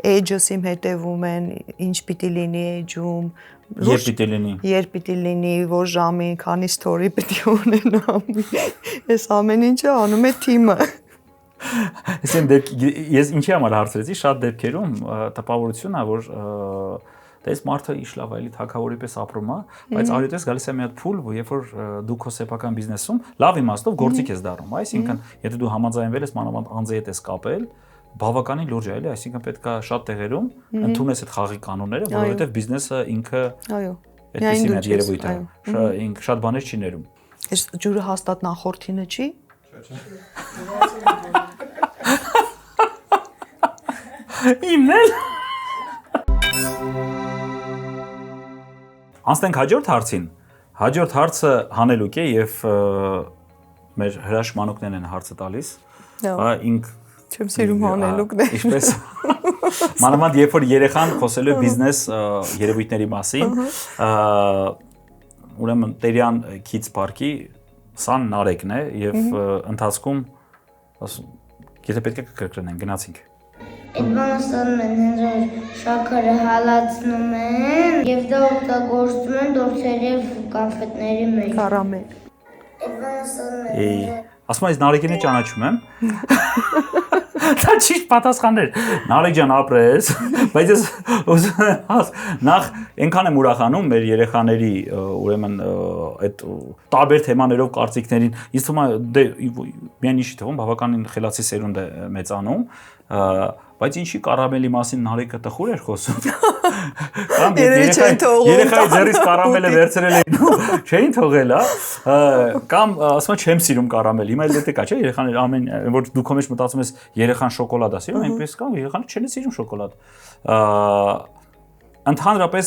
էջս իմ հետևում են, ինչ պիտի լինի էջում, երբ պիտի լինի, որ ժամի, քանի story պիտի ունենամ։ Այս ամեն ինչը անում է թիմը։ Ես ինչի համար հարցրեցի, շատ դեպքերում տպավորություն է, որ դες մարդը իշ լավ այլի թակավորի պես ապրում է, բայց արյունպես գալիս է մի հատ փուլ, որ երբ որ դու քո սեփական բիզնեսում լավ իմաստով գործիք ես դառնում, այսինքն եթե դու համաձայնվել ես մանավանդ անձի հետ ես կապել, բավականին լուրջ է, էլի, այսինքն պետք է շատ տեղերում ընդունես այդ խաղի կանոնները, որովհետև բիզնեսը ինքը այդպեսի մի երևույթ է, ինքը շատ բաներ չի ներում։ Այս ջուրը հաստատ նախորդինը չի։ Իմն էլ։ Անցնենք հաջորդ հարցին։ Հաջորդ հարցը հանելուկ է եւ մեր հրաշմանուկներն են հարցը տալիս։ Ինք չեմ սիրում հանելուկներ։ Ինչպես մանավանդ երբ որ երեխան խոսելու է բիզնես երևույթների մասին, ուրեմն Տերյան Kids Park-ի սան Նարեկն է եւ ընթացքում եթե պետք է կկրկնեն գնացինք։ Այդ բանը ստանում են հենց որ շաքարը հալածնում են եւ դա օգտագործում են դորսերի եւ կոնֆետների մեջ։ Կարամել։ Այդ բանը ստանում են։ Ասում ես Նարեկին ճանաչում եմ։ Դա ճիշտ պատասխաններ։ Նարեկ ջան ապրես, բայց ես նախ այնքան եմ ուրախանում մեր երեխաների ուրեմն այդ տարբեր թեմաներով կարծիքներին։ Ինձ թվում է դե միայն ինչի թվում բավականին խելացի սերունդ է մեծանում, բայց ինչի կարամելի մասին Նարեկը տխուր էր խոսում։ Կամ երեխայի ձեռից կարամելը վերցրել էին ու չէին թողել, հա։ Կամ ասում եմ չեմ սիրում կարամել։ Հիմա էլ դե կա, չէ՞, երեխաներ ամեն որ դու քո մեջ մտածում ես երեխան շոկոլադ է սիրում, այնպես կա, երեխաները չեն սիրում շոկոլադ։ Ընդհանրապես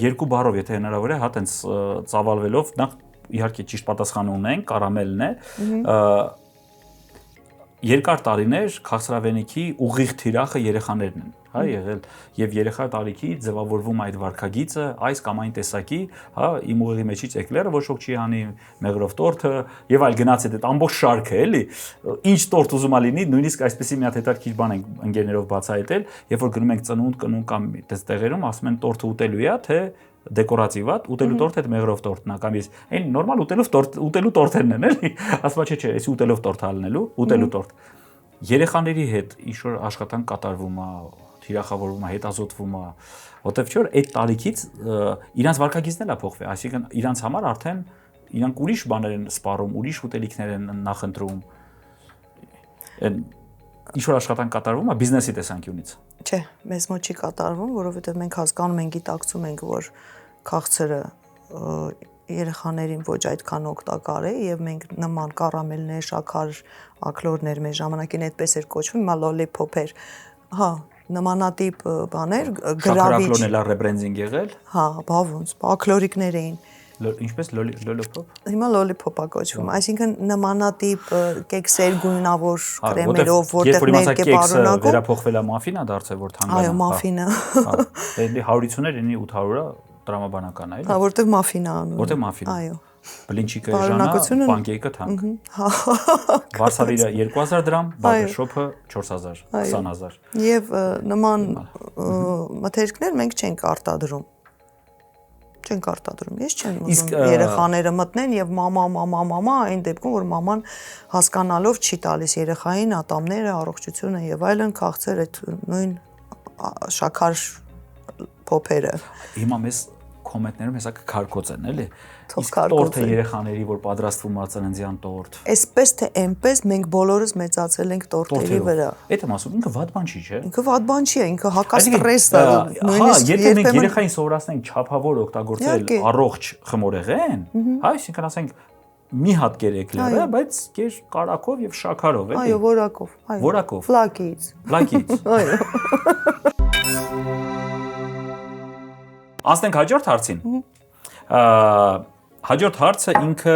երկու բառով, եթե հնարավոր է, հա տենց ծավալվելով, նախ իհարկե ճիշտ պատասխանը ունենք, կարամելն է։ Երկար տարիներ քաղցրավենիքի ուղիղ թիրախը երեխաներն են, հա, եղել եւ երեխա տարիքի ձևավորվում այդ վարքագիծը, այս կամ այն տեսակի, հա, իմ ուղեղի մեջից էկլերը ոչ ոք չի անի, մեղրով տորթը եւ այլ գնացի այդ ամբողջ շարքը, էլի, ինչ տորթ ուզում ա լինի, նույնիսկ այսպեսի մի հատ հետաքրքիր բան ենք ընկերներով բացահայտել, երբ որ գնում ենք ծնունդ կնում կամ այդպես տեղերում, ասում են տորթը ուտելու է, թե դեկորատիվ է, ուտելու տորթ այդ մեղրով տորթն է, կամ ես այն նորմալ ուտելու տորթերն են, էլի, ասում չէ, էսի ուտելով տորթ ալնելու, ուտելու տորթ։ Երեխաների հետ ինչ որ աշխատանք կատարվում է, թիրախավորվում է, հետազոտվում է, որտեվ չէ՞ որ այդ տարիքից իրանց վարքագիծն էլ է փոխվել, այսինքն իրանց համար արդեն իրանք ուրիշ բաներ են սպառում, ուրիշ ուտելիքներ են նախընտրում։ Ինչ որ աշխատանք կատարվում է բիզնեսի տեսանկյունից։ Չէ, մեզ մոտ չի կատարվում, որովհետև մենք հասկանում ենք, գիտակցում ենք, որ քաղցրը երեխաներին ոչ այդքան օգտակար է եւ մենք նման կարամելներ, շաքար, ակլորներ մեր ժամանակին այդպես էր կոչվում, հիմա լոլիփոփ էր։ Հա, նմանատիպ բաներ, գրավիչ։ Շաքարակլորն էլ ռեբրենդինգ եղել։ Հա, բա ոնց, ակլորիկներ էին։ Ինչպես լոլիփոփ։ Հիմա լոլիփոփ է կոչվում, այսինքն նմանատիպ կեքսեր գույնավոր կրեմերով, որտեղ ներկե պարունակում։ Վերափոխվել է մաֆինա դարձել, որ թանկանա։ Այո, մաֆինը։ Հա, դե 150-ներ, ինի 800-ը տրամաբանական է, էլի։ Հա, որտեղ մաֆինա անում։ Որտեղ մաֆինա։ Այո։ Բլինչիկը ժանա, պանկեյկը թանկ։ Հա։ Վարսավիրը 2000 դրամ, բաբեշոփը 4000, 20000։ Եվ նման մթերքներ մենք չենք արտադրում։ Չենք արտադրում։ Ես չեմ ուզում երեխաները մտնեն եւ մամա, այն դեպքում որ մաման հասկանալով չի տալիս երեխային ատամները, առողջությունը եւ այլն, քաղցր այդ նույն շաքար փոփերը։ Հիմա մեզ կոմենտներում հեսա կքարկոծեն, էլի։ Թող Իսկ քարկոծեն։ տորթը երեխաների, որ պատրաստվում է ծննդյան տորթ։ Այսպես թե այնպես մենք բոլորս մեծացել ենք տորտերի վրա։ Այդ եմ ասում, ինքը վատ բան չի, չէ։ Ինքը վատ բան չի, ինքը հակաստրես է, Հա, եթե մենք երեխային սովորացնենք չափավոր օգտագործել առողջ խմորեղեն, հա, այսինքն ասենք մի հատ կերեկլերը, բայց կեր կարակով եւ շաքարով, էլի։ Այո, որակով, այո։ Որակով։ Ֆլակից։ Լայքից։ Այո։ Անցնենք հաջորդ հարցին։ Հաջորդ հարցը ինքը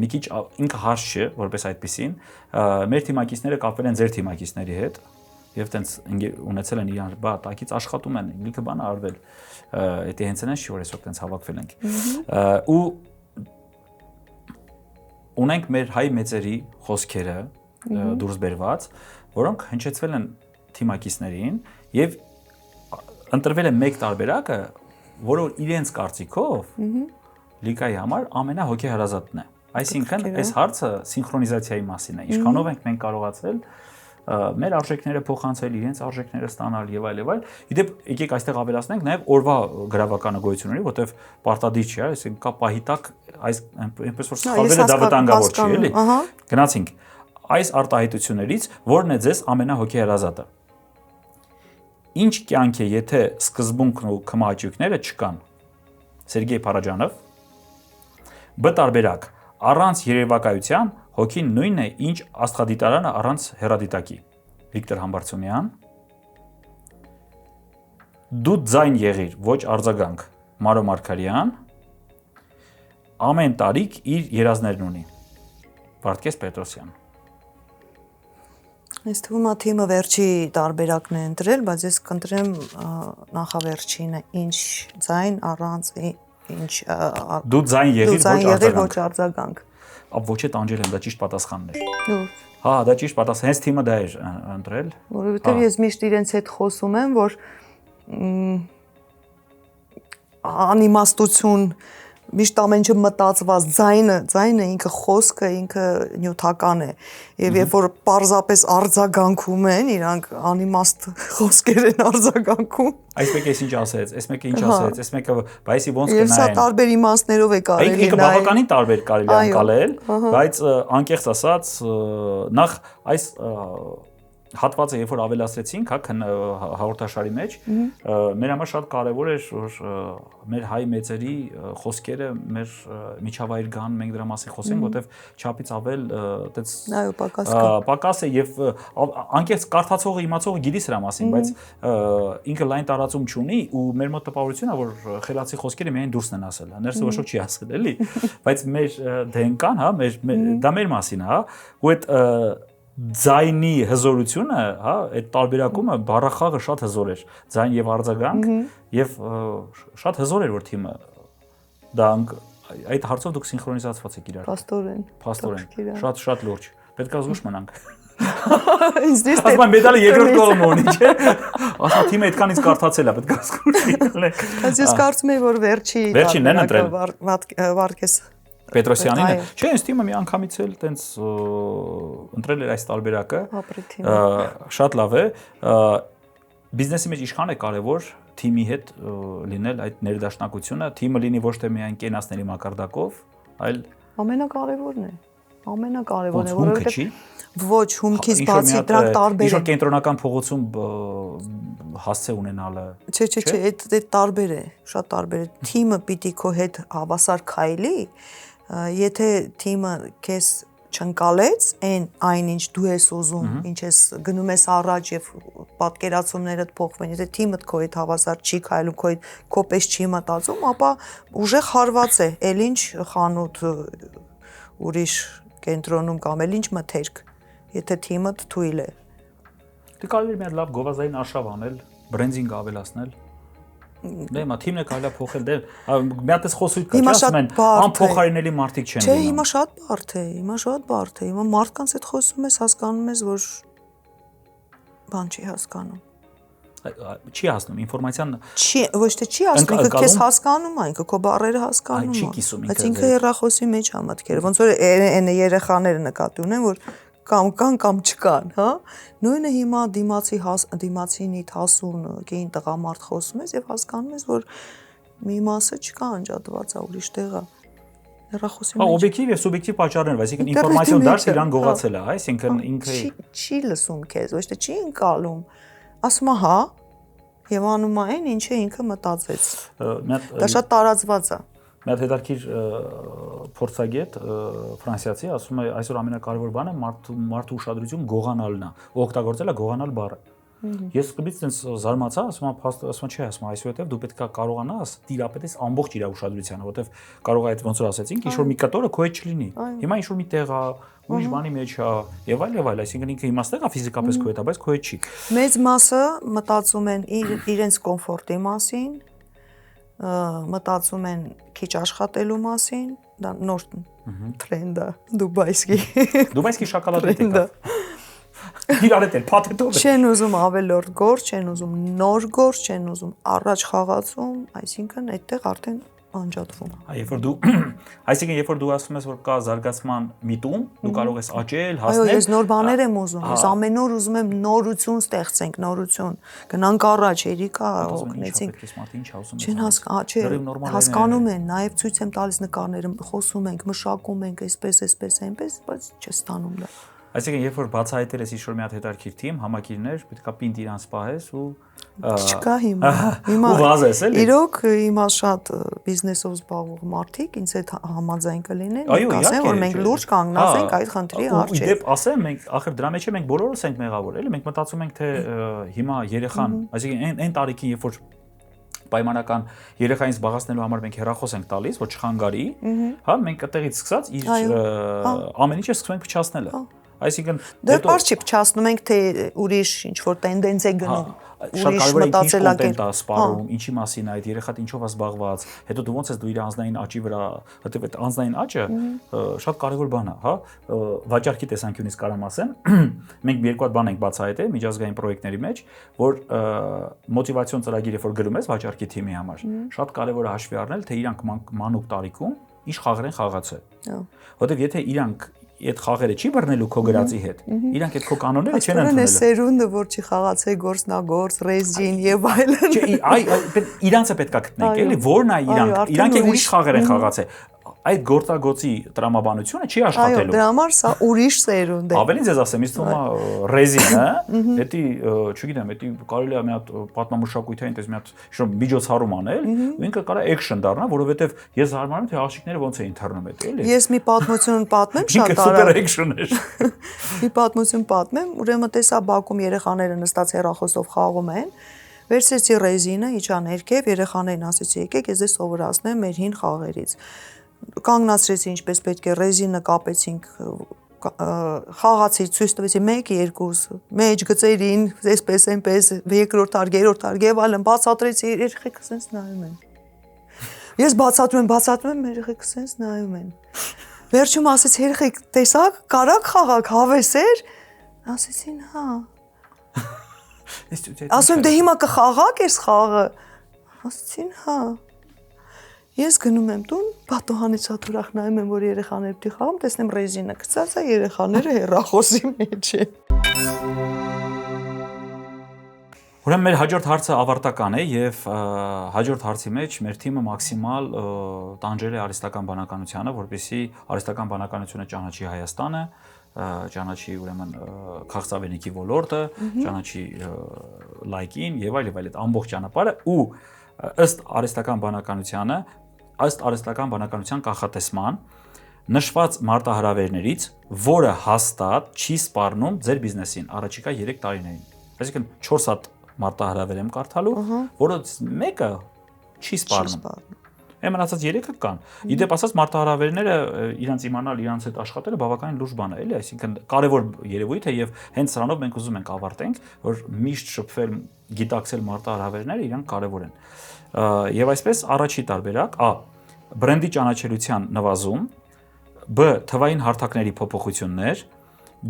մի քիչ ինքը հարց չէ, որպես այդպեսին, մեր թիմակիցները կապվել են ձեր թիմակիցների հետ եւ տենց ունեցել են իրար բա տակից աշխատում են, լիքը բան արվել, դա հենց այնպես չի որ այսօր տենց հավաքվել ենք։ Ու ունենք մեր հայ մեծերի խոսքերը դուրս բերված, որոնք հնչեցվել են թիմակիցներին եւ ընտրվել է մեկ տարբերակը, որը իրենց կարծիքով լիգայի համար ամենահոգեհարազատն է։ Այսինքն, այս հարցը սինխրոնիզացիայի մասին է։ Ինչքանով ենք մենք կարողացել մեր արժեքները փոխանցել, իրենց արժեքները ստանալ եւ այլ եւ այլ։ Իդեպ եկեք այստեղ ավելացնենք նաեւ օրվա գրավականը գոյություն ունի, որտեվ պարտադիր չի, այսինքն կա պահի տակ այս այնպես որ սխալվելը դա վտանգավոր չի, էլի։ Գնացինք այս արտահայտություններից ո՞րն է ձեզ ամենահոգեհարազատը։ Ինչ կյանք է, եթե սկզբունքն ու քմահաճույքները չկան։ Սերգեյ Փարաջանով։ Բ տարբերակ, առանց երևակայության հոգին նույնն է, ինչ աստղադիտարանը առանց հեռադիտակի։ Վիկտոր Համբարձումյան։ Դու ձայն եղիր, ոչ արձագանք։ Մարո Մարգարյան։ Ամեն տարիք իր երազներն ունի։ Վարդգես Պետրոսյան։ Ես թվում է թիմը վերջի տարբերակն է ընտրել, բայց ես կընտրեմ նախավերջինը, ինչ ձայն առանց ինչ Դու ձայն եղիր, ոչ արձագանք։ Ոչ է տանջել եմ, դա ճիշտ պատասխանն էր։ Լուրջ։ Հա, դա ճիշտ պատասխան, հենց թիմը դա էր ընտրել։ Որովհետև ես միշտ իրենց հետ խոսում եմ, որ անիմաստություն միշտ ամեն ինչը մտածված, ձայնը ինքը խոսքը, ինքը նյութական է։ Եվ երբ որ պարզապես արձագանքում են, իրանք անիմաստ խոսքեր են արձագանքում։ Այս մեկը ինչ ասեց, այս մեկը ինչ ասեց, այս մեկը բայսի ոնց կնայեն։ Եվ սա տարբեր իմաստներով է կարելի նայել։ Ինքը բավականին տարբեր կարելի է անցալել, բայց անկեղծ ասած, նախ այս հատվածը երբ որ ավելացրեցինք, հա, հաղորդաշարի մեջ, մեր համար շատ կարևոր էր, որ մեր հայ մեծերի խոսքերը մեր միջավայր գան, մենք դրա մասին խոսենք, որտեվ չափից ավել այդպես պակաս է եւ անկեղծ կարդացողը, իմացողը գիտի սրա մասին, բայց ինքը լայն տարածում չունի ու մեր մոտ տպավորությունն է, որ խելացի խոսքերը միայն դուրսն են ասել, ներսը ոչ ոք չի ասել, էլի, բայց մեր դենկան, հա, դա մեր մասին է, հա, ու այդ ձայնի հզորությունը, հա, այդ տարբերակումը բառախաղը շատ հզոր էր, ձայն եւ արձագանք եւ շատ հզոր էր որ թիմը դա այդ հարցով դուք սինխրոնիզացված եք իրար։ Փաստորեն։ Շատ լուրջ։ Պետք է զգուշ մնանք։ Ասում մեդալը երկրորդ կողմը ունի, չէ՞։ Ասա թիմը այդքանից կարդացել է, պետք է զգուշ լինել։ Ես կարծում եմ որ վերջին են ընտրել Վարդգես Պետրոսյանին է։ Չէ, այս թիմը մի անգամից էլ տենց ընտրել էր այս տարբերակը։ Շատ լավ է։ Բիզնեսի մեջ ինչքան է կարևոր թիմի հետ լինել այդ ներդաշնակությունը, թիմը լինի ոչ թե միայն կենացների մակարդակով, այլ ամենակարևորն է։ Ամենակարևորն է, որովհետեւ ոչ հումքից բացի դրանք տարբեր են։ Ինչ-որ կենտրոնական փողոցում հասցե ունենալը։ Չէ, այդ տարբեր է, շատ տարբեր է։ Թիմը պիտի քո հետ հավասար քայլի, եթե թիմը քեզ չընկալեց, այն ինչ դու ես ուզում, ինչ ես գնում ես առաջ եւ պատկերացումներդ փոխվեն, եթե թիմդ քո հետ հավասար չի քայլում, քո պես չի մտածում, ապա ուժեղ հարված է, էլ ինչ խանութ ուրիշ կենտրոնում կամ էլ ինչ մթերք, եթե թիմդ թույլ է։ Դե կարելի է մի հատ լավ գովազդային արշավ անել, բրենդինգ ավելացնել։ Դե հիմա թիմն է կարելի փոխել, դե մի հատ էս խոսույթ կա, ասում են անփոխարինելի մարդիկ չեն լինում։ Չէ, հիմա շատ բարդ է, հիմա մարդկանց հետ խոսում ես, հասկանում ես, որ բան չի հասկանում։ Չի հասնում ինֆորմացիան։ Չի, ոչ թե չի հասնում, ինքը քեզ հասկանում է, ինքը քո բառերը հասկանում է։ Չի կիսում ինքը։ Բայց ինքը հեռախոսի մեջ է մտքերը, ոնց որ այն երեխաները նկատի ունեն, որ կամ կան կամ չկան, հա։ Նույնը հիմա դիմացինիդ հասուն կին տղամարդ խոսում ես եւ հասկանում ես, որ մի մասը չկա անջատված, ուրիշ տեղ է։ Հեռախոսի մեջ։ Օբյեկտիվ եւ սուբյեկտիվ պատճառներ, այսինքն ինֆորմացիոն դաշտ իրան գողացել է, այսինքն ինքը չի լսում քեզ, ոչ թե չի ընկալում։ Ասում է հա եւ անում է այն, ինչը ինքը մտածեց։ Դա շատ տարածված է։ Մի հատ հետաքրքիր փորձագետ ֆրանսիացի ասում է այսօր ամենակարևոր բանը մարդու ուշադրություն գողանալն է, օգտագործել է գողանալ բառը։ Ես սկզբից տենց զարմացա, ասում չէ, ասում այսուհետև դու պետք է կարողանաս տիրապետես ամբողջ իր ուշադրությանը, որովհետև կարող է այդ ոնց որ ասեցինք, ինչ որ մի կտորը քո հետ չլինի։ Հիմա ինչ որ մի տեղ է, ուրիշ բանի մեջ է, եւ այլ, այսինքն ինքը իմաստեղ է ֆիզիկապես քո հետ է, բայց քո հետ չի։ Մեծ մասը մտածում են իրենց կոմֆորտի մասին, մտածում են քիչ աշխատելու մասին, դա նոր տրենդ է, Դուբայսկի շոկոլադը դեկա։ Իրար հետ էլ փաթեթով։ Չեն ուզում ավելորդ գործ, չեն ուզում նոր գործ, չեն ուզում առաջ խաղացում, այսինքն այդտեղ արդեն անջատվում։ Այսինքն երբ որ դու ասում ես որ կա զարգացման միտում, դու կարող ես աճել, հասնել։ Այո, ես նոր բաներ եմ ուզում, ես ամեն օր ուզում եմ նորություն ստեղծենք, նորություն։ Գնանք առաջ, երիկա օգնեցինք։ Չեն հասկանում են, նաև ցույց եմ տալիս նկարները, խոսում ենք, մշակում ենք, այսպես, այնպես, բայց չստանում դա։ Այսինքն երբ որ բացահայտել ես ինչ-որ մի հատ հետաքրքիր թիմ, համակիրներ, պետք է պինդ իրանց պահես ու չկա հիմա։ Հիմա վազես էլի։ Իրոք հիմա շատ բիզնեսով զբաղվող մարդիկ ինձ հետ համաձայն կլինեն, ասեն որ մենք լուրջ կանգնած ենք այդ խնդրի առջև։ Իդեպ ասեմ, մենք ախր դրա մեջ մենք բոլորս ենք մեղավոր, էլի, մենք մտածում ենք թե հիմա երեխան, այսինքն այն տարիքին երբ որ պայմանական երեխային զբաղացնելու համար մենք հեռախոս ենք տալիս, որ չխանգարի, հա, մենք այդտեղից սկսած իր ամեն ինչը սկսում ենք փչացնել։ Այսինքն դեռ բարձ չի փչացնում ենք թե ուրիշ ինչ որ տենդենս է գնում, ուրիշ մտածելակերպ է սպառում, ինչի մասին է այդ երեխան ինչով է զբաղված, հետո դու ոնց ես դու իր անձնային աճի վրա, հետո այդ անձնային աճը շատ կարևոր բան է, հա, վաճառքի տեսանկյունից կարամ ասեմ, մենք մի երկու հատ բան ենք բացահայտել միջազգային պրոյեկտների մեջ, որ մոտիվացիոն ծրագիր երբ որ գրում ես վաճառքի թիմի համար, շատ կարևոր է հաշվի առնել, թե իրանք մանուկ տարիքում ինչ խաղեր են խաղացել, որովհետև եթե իրանք այդ խաղերը չի բռնելու քո գրածի հետ։ Իրանք այդ քո կանոնները չեն ընդունել։ Այս սերունդը որ չի խաղացել գործնագործ, ռեզին եւ այլն։ Չէ, իրանց է պետքա գտնենք, էլի, որն է իրանք է ուրիշ խաղեր են խաղացել։ Այդ գործագործի տրամաբանությունը չի աշխատելու։ Այո, դրա համար սա ուրիշ սերունդ է։ Ավելին ձեզ ասեմ, ինձ թվում է ռեզինը, դա, չգիտեմ, դա կարելի է մի հատ պատմամշակութային այդպես մի հատ շոտ միջոցառում անել, ու ինքը կարա էքշն դառնա, որովհետև ես զարմանում եմ թե աղջիկները ոնց էին թռնում այդ, էլի։ Ես մի պատմություն պատմեմ, շատ սուպեր էքշն էր։ Մի պատմություն պատմեմ, ուրեմն տեսա Բաքում երեխաները նստած հեռախոսով խաղում են։ Վերցրեցի ռեզինը, իջա ներքև, երեխաներին ասեցի, եկեք ես ձեզ սովորացնեմ մեր հին խաղերից։ Կանգնացրեցի ինչպես պետք է ռեզինը կապեցինք խաղացի ցույց տվեցի 1 2 մեջ գծերին այսպես այնպես երկրորդ հարգ երրորդ հարգ եւ այլն բացատրեցի երեխեքը sense նայում են ես բացատրում եմ երեխեքը sense նայում են վերջում ասեց երեխեք տեսակ կարակ խաղակ հավեսեր ասեցին հա ասում դե հիմա կխաղակ ես խաղը ասեցին հա Ես գնում եմ տուն, պատոհանից աթորախ նայում եմ, որ երեխաներ պիտի խաղում, տեսնեմ ռեզինը գցած է, երեխաները հեռախոսի մեջ են։ Ուրեմն մեր հաջորդ հարցը ավարտական է եւ հաջորդ հարցի մեջ մեր թիմը մաքսիմալ տանջել է արհեստական բանականությանը, որպեսզի արհեստական բանականությունը ճանաչի Հայաստանը, ճանաչի ուրեմն քաղցավենիքի ոլորտը, ճանաչի լայքին եւ այլ այդ ամբողջ ճանապարհը ու ըստ արհեստական բանականության կանխատեսման նշված մարտահրավերներից, որը հաստատ չի սպառնում ձեր բիզնեսին առաջիկա 3 տարիներին։ Այսինքն 4 հատ մարտահրավեր եմ կարդալու, որոնց մեկը չի սպառնում։ Այն մնացած 3-ը կան։ Իդեպ ասած մարտահրավերները իրանց իմանալ, իրանց հետ աշխատելը բավականին լուրջ բան է, էլի, այսինքն կարևոր երևույթ է եւ հենց սրանով մենք ուզում ենք ավարտենք, որ միշտ շփվել, գիտակցել մարտահրավերները իրանք կարևոր են։ Եվ այսպես առաջի տարբերակ A. Բրենդի ճանաչելիության նվազում, B. Թվային հարթակների փոփոխություններ,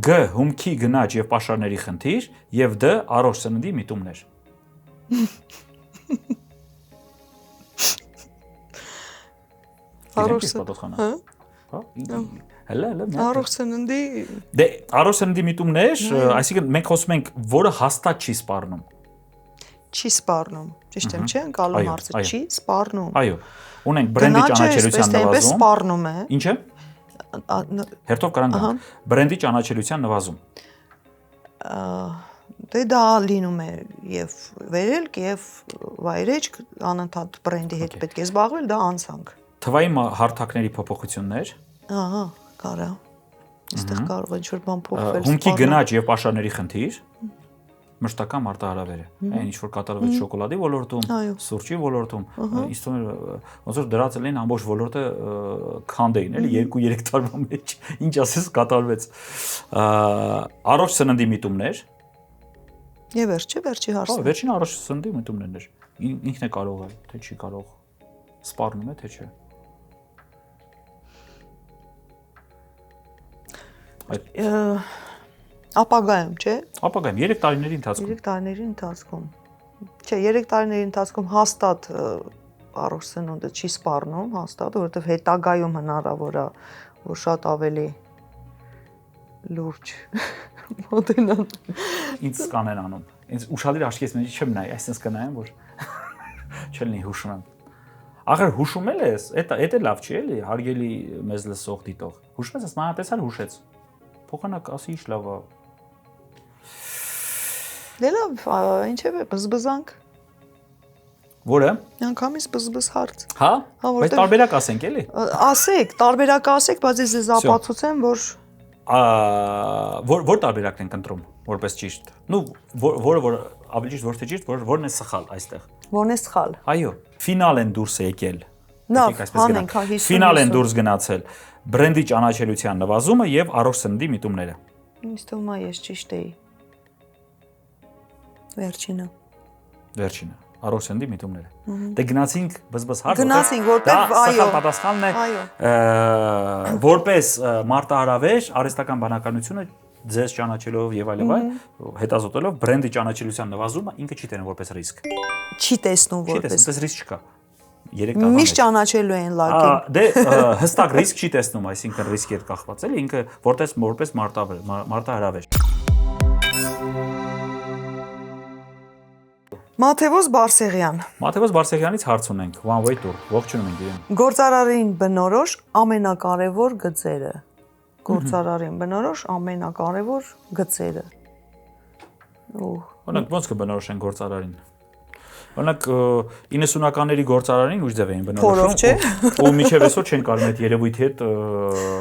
G. Հումքի գնաճ եւ պաշարների խնդիր եւ D. Առողջ սննդի միտումներ։ Առողջ պատասխանը։ Հələ Առողջ սննդի Դե առողջ սննդի միտումներ, այսինքն մենք խոսում ենք, որը հաստատ չի սպառնում։ Չի սպառնում։ Ճիշտ եմ, չէ՞, անցալու հարցը չի սպառնում։ Այո։ Ունենք բրենդի ճանաչելիության նվազում։ Սպառնում է։ Ինչ է։ Հերթով կարան գան։ Բրենդի ճանաչելիության նվազում։ Դե դա լինում է եւ վերելք եւ վայրեջք անընդհատ բրենդի հետ պետք է զբաղվել, դա անցանք։ Թվային հարթակների փոփոխություններ։ Ահա, կարա։ Այստեղ կարող է ինչ-որ բան փոխվել։ Հումքի գնաճ եւ պաշարների խնդիր։ Մշտական մարտահրավեր է։ Այն ինչ որ կատարվեց շոկոլադի ոլորտում, սուրճի ոլորտում, ինձ թվում է ոնց որ դրածել են ամբողջ ոլորտը քանդեին, էլի 2-3 տարվա մեջ, ինչ ասես կատարվեց։ Առողջ սննդի միտումներ։ Եվ վերջի հարցը։ Հա, վերջին առողջ սննդի միտումներն էր։ Ինքն է կարող է, թե չի կարող։ Սպառնում է, թե չէ։ Ապագայում, չէ։ Ապագայում 3 տարիների ընթացքում։ 3 տարիների ընթացքում։ Չէ, 3 տարիների ընթացքում հաստատ առողջ սնունդը չի սպառնում, հաստատ, որովհետև հետագայում հնարավոր է, որ շատ ավելի լուրջ մոդելան։ Ինձ կանեն անում։ Ինձ ուշադիր աչքից մեջ չեմ նայ, այսպես կնայեմ, որ չլինի հուշում եմ։ Ախր հուշում ես, դա է լավ չի էլի, հարգելի մեզ լսող դիտող։ Հուշում ես, մանատեսար հուշեց։ Փոխանակ ասի ինչ լավ է։ Դե լավ, ինչև է, բզբզանք։ Որը։ Անկամից բզբզ հարց։ Հա։ Բայց տարբերակ ասենք էլի։ Ասեք, տարբերակ ասեք, բայց ես ձեզ ապացուցեմ, որ որ տարբերակն ենք ընտրում, որպես ճիշտ։ Ну, որը ավելի ճիշտ ոչ թե ճիշտ, որն է սխալ այստեղ։ Որն է սխալ։ Այո, ֆինալ են դուրս եկել։ Լավ, հանենք, հա 50։ Ֆինալ են դուրս գնացել բրենդի ճանաչելիության նվազումը եւ առողջ սննդի միտումները։ Ինձ թվում է ես ճիշտ էի։ Վերջինը։ Առողջ սննդի միտումները։ Դե գնացինք բզբզ հարց։ Գնացինք, որտեղ այո, պատասխանն է որպես մարտահրավեր արհեստական բանականությունը ձեզ ճանաչելով եւ այլն, հետազոտելով բրենդի ճանաչելիության նվազումը ինքը չի տենում որպես ռիսկ։ Չի տեսնում որպես ռիսկ չկա։ 3 տարի։ Միշտ ճանաչելու են լակին։ Դե հստակ ռիսկ չի տեսնում, այսինքն ռիսկի հետ կախված էլի, ինքը որպես մարտահրավեր։ Մաթեոս Բարսեղյան։ Մաթեոս Բարսեղյանից հարց ունենք, one way tour, ողջունում ենք իրեն։ Գործարարին բնորոշ ամենակարևոր գծերը։ Գործարարին բնորոշ ամենակարևոր գծերը։ Օրինակ ո՞նց կբնորոշեն գործարարին։ Օրինակ 90-ականների գործարարին ուժ ձև էին բնորոշում։ Ու միջև այսօր չեն կարող այդ երևույթի հետ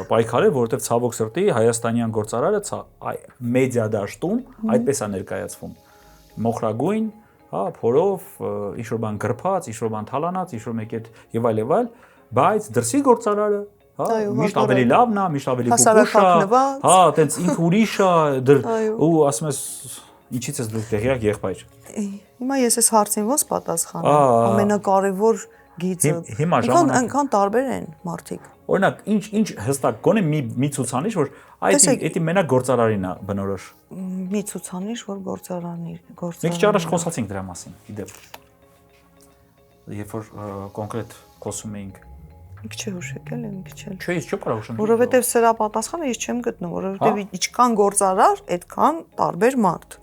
պայքարել, որովհետև ցավոք սրտի հայաստանյան գործարարը մեդիա դաշտում այդպես է ներկայացվում։ Մոխրագույն, հա, փորով, ինչ որ բան գրփած, ինչ որ բան թալանած, ինչ որ մեկ այդ եւ այլ, բայց դրսի գործարարը հա, Այո, միշտ ավելի լավն է, միշտ ավելի փոքր է, Հասարակակնված։ հա, տենց ինքը ուրիշ է, դր Այո։ ու ասում ես ինչից ես դու տեղյակ եղբայր։ Հիմա ես այս հարցին ոնց պատասխանեմ։ Ահա։ Ամենակարևոր գիծը։ Հիմա ժամանակ- Այնքան տարբեր են մարդիկ։ Օրինակ, ինչ հստակ գոնե մի ցուցանիշ, որ այդ մենակ գործարարին է բնորոշ։ Մի ցուցանիշ, որ գործարանի Մենք ճարաշ խոսացինք դրա մասին, իդեպ։ Երբ որ կոնկրետ խոսում էինք։ Մի քիչ հուշեկել եմ, մի քիչ էլ։ Չէ, ես չկարող շնչել։ Որովհետև սրա պատասխանը ես չեմ գտնում, որովհետև ինչքան գործարար, այդքան տարբեր մարդ։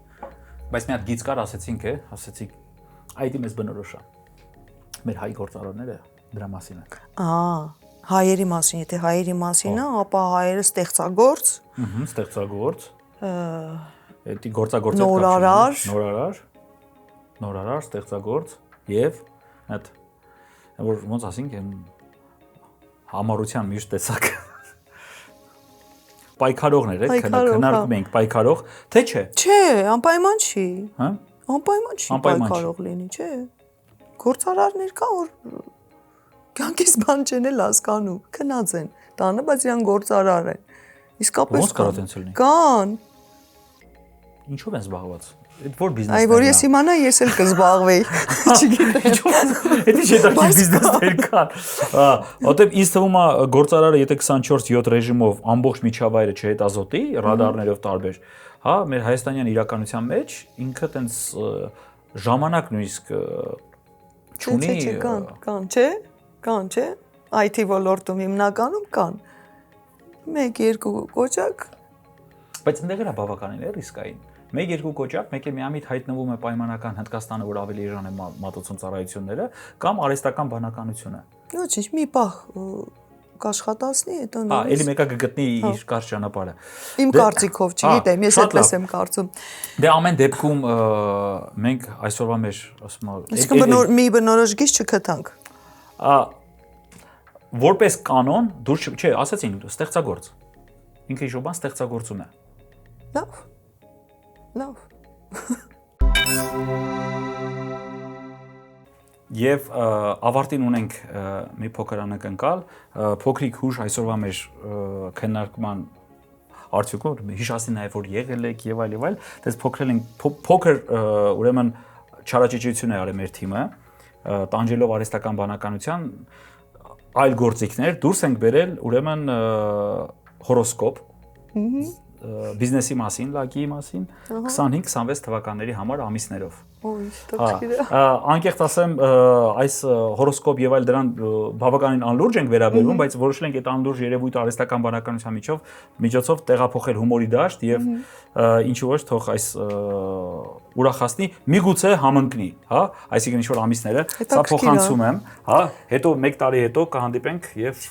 Բայց մի հատ գիծ կար, ասեցինք, ասեցիք, այդ մեզ բնորոշ է։ Մեր հայ գործարարները դրա մասին է։ Հայերի մասին, եթե հայերի մասին է, ապա հայերը ստեղծագործ, Ստեղծագործ, էդի Նորարար, ստեղծագործ եւ այդ որ ոնց ասենք համառության միշտ տեսակ պայքարողներ եք քննարկում ենք պայքարող թե չէ Չէ, անպայման չի։ հա Անպայման չի Անպայման չի։ պայքարող լինի, չէ։ Գործարարներ կա, որ կյանքից բան չեն էլ հասկանում, քնած են տանը, բայց իրան գործարար են։ Իսկապես Ոնց կարող տենց լինի։ Կան։ Ինչով են զբաղված այդ որ բիզնեսն Այ որ ես իմանա, ես էլ կզբաղվեի։ Չգիտեմ։ Էդի շետակի բիզնեսներ կան։ Որտեւ ինձ թվում է գործարարը եթե 24/7 ռեժիմով ամբողջ միջավայրը չհետազոտի, ռադարներով տարբեր, հա, մեր հայաստանյան իրականության մեջ ինքը տենց ժամանակ նույնիսկ չունի։ Չէ, կան, չէ։ Կան, չէ։ IT ոլորտում հիմնականում կան։ 1-2 կոճակ։ Բայց այնտեղ էլ բավականին է ռիսկային։ 1-2 կոճակ, մեկ է միամիտ հայտնվում է պայմանական Հնդկաստանը, որ ավելի էժան է մատուցում ծառայությունները, կամ արհեստական բանականությունը։ Ոչինչ, մի պահ կաշխատացնի, հետո նորից։ Էլի մեկը կգտնի իր կարճ ճանապարհը։ Իմ կարծիքով, չգիտեմ, ես այդպես եմ կարծում։ Դե ամեն դեպքում մենք այսօրվա մեր, ասում եմ, Իսկ մի բնորոշ գիծ չգտանք։ Որպես կանոն, դուրս չէ, ասացին, ստեղծագործ։ Ինքը ինչ-որ բան ստեղծագործում է։ Լավ։ Եվ ավարտին ունենք մի փոքր անակնկալ, փոքրիկ հուշ այսօրվա մեր քննարկման արդյունքում հիշացնի նաև որ եղել եք եւ այլ, դες փոքրել ենք փոքր ուրեմն չարաճճիություն է արել մեր թիմը, տանջելով արհեստական բանականության այլ գործիքներ, դուրս ենք բերել ուրեմն հորոսկոպ բիզնեսի մասին, լագի մասին 25-26 թվականների համար ամիսներով։ Անկեղծ ասեմ, այս հորոսկոպ եւ այլ դրան բավականին անլուրջ ենք վերաբերվում, բայց որոշել ենք այդ անլուրջ երևույթը արհեստական բանականության միջոցով տեղափոխել հումորի դաշտ եւ ինչու ոչ թող այս ուրախացնի, միգուցե համընկնի, հա, այսինքն ինչ որ ամիսները, սա փոխանցում եմ, հա, հետո 1 տարի հետո կհանդիպենք եւ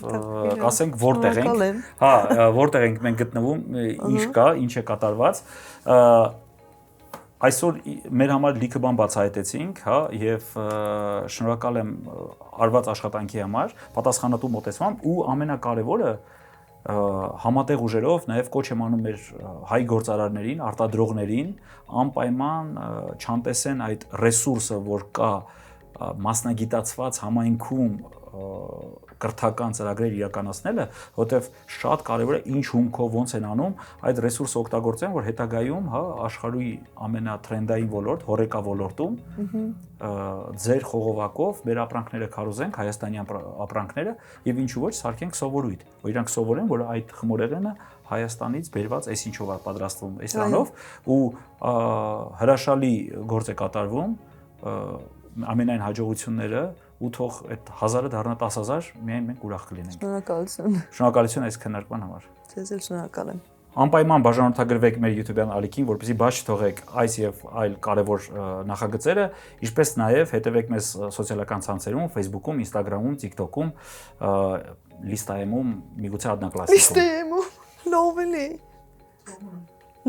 կասենք որտեղ ենք, հա, որտեղ ենք մենք գտնվում, ինչ կա, ինչ է կատարված։ Այսօր մեր համար լիքը բան բացահայտեցինք, հա, եւ շնորհակալ եմ արված աշխատանքի համար, պատասխանատու մոտեցմամբ ու ամենակարևորը համատեղ ուժերով նաեւ կոչ եմ անում մեր հայ գործարարներին, արտադրողներին անպայման չանտեսեն այդ ռեսուրսը, որ կա մասնագիտացված համայնքում կրթական ծրագրեր իրականացնելը, որտեվ շատ կարևոր է ինչ հումքով ոնց են անում այդ ռեսուրսը օգտագործեն, որ հետագայում, հա, աշխարհի ամենաթրենդային ոլորտ, հորեկա ոլորտում ձեր խողովակով մեր ապրանքները քարոզենք, հայաստանյան ապրանքները եւ ինչու ոչ սարքենք սովորույթ, որ իրանք սովորեն, որ այդ խմորեղենը Հայաստանից բերված էս ինչով է պատրաստվում, այս ռանով ու հրաշալի գործ է կատարվում, ամենայն հաջողությունները ու թող այդ 1000-ը դառնա 10000, միայն մենք ուրախ կլինենք։ Շնորհակալություն։ Շնորհակալություն այս քննարկման համար։ Ձեզ էլ շնորհակալ եմ։ Անպայման բաժանորդագրվեք մեր YouTube-յան ալիքին, որպեսզի բաց չթողեք այս եւ այլ կարևոր նախագծերը, ինչպես նաեւ հետեւեք մեզ սոցիալական ցանցերում, Facebook-ում, Instagram-ում, TikTok-ում, Listayem-ում, միգուցե Adnaklassik-ում։ Listayem-ում, լավելի։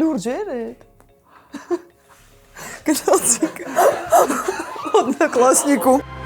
Լուրջ էր այդ։ Գնացինք Adnaklassik-ում։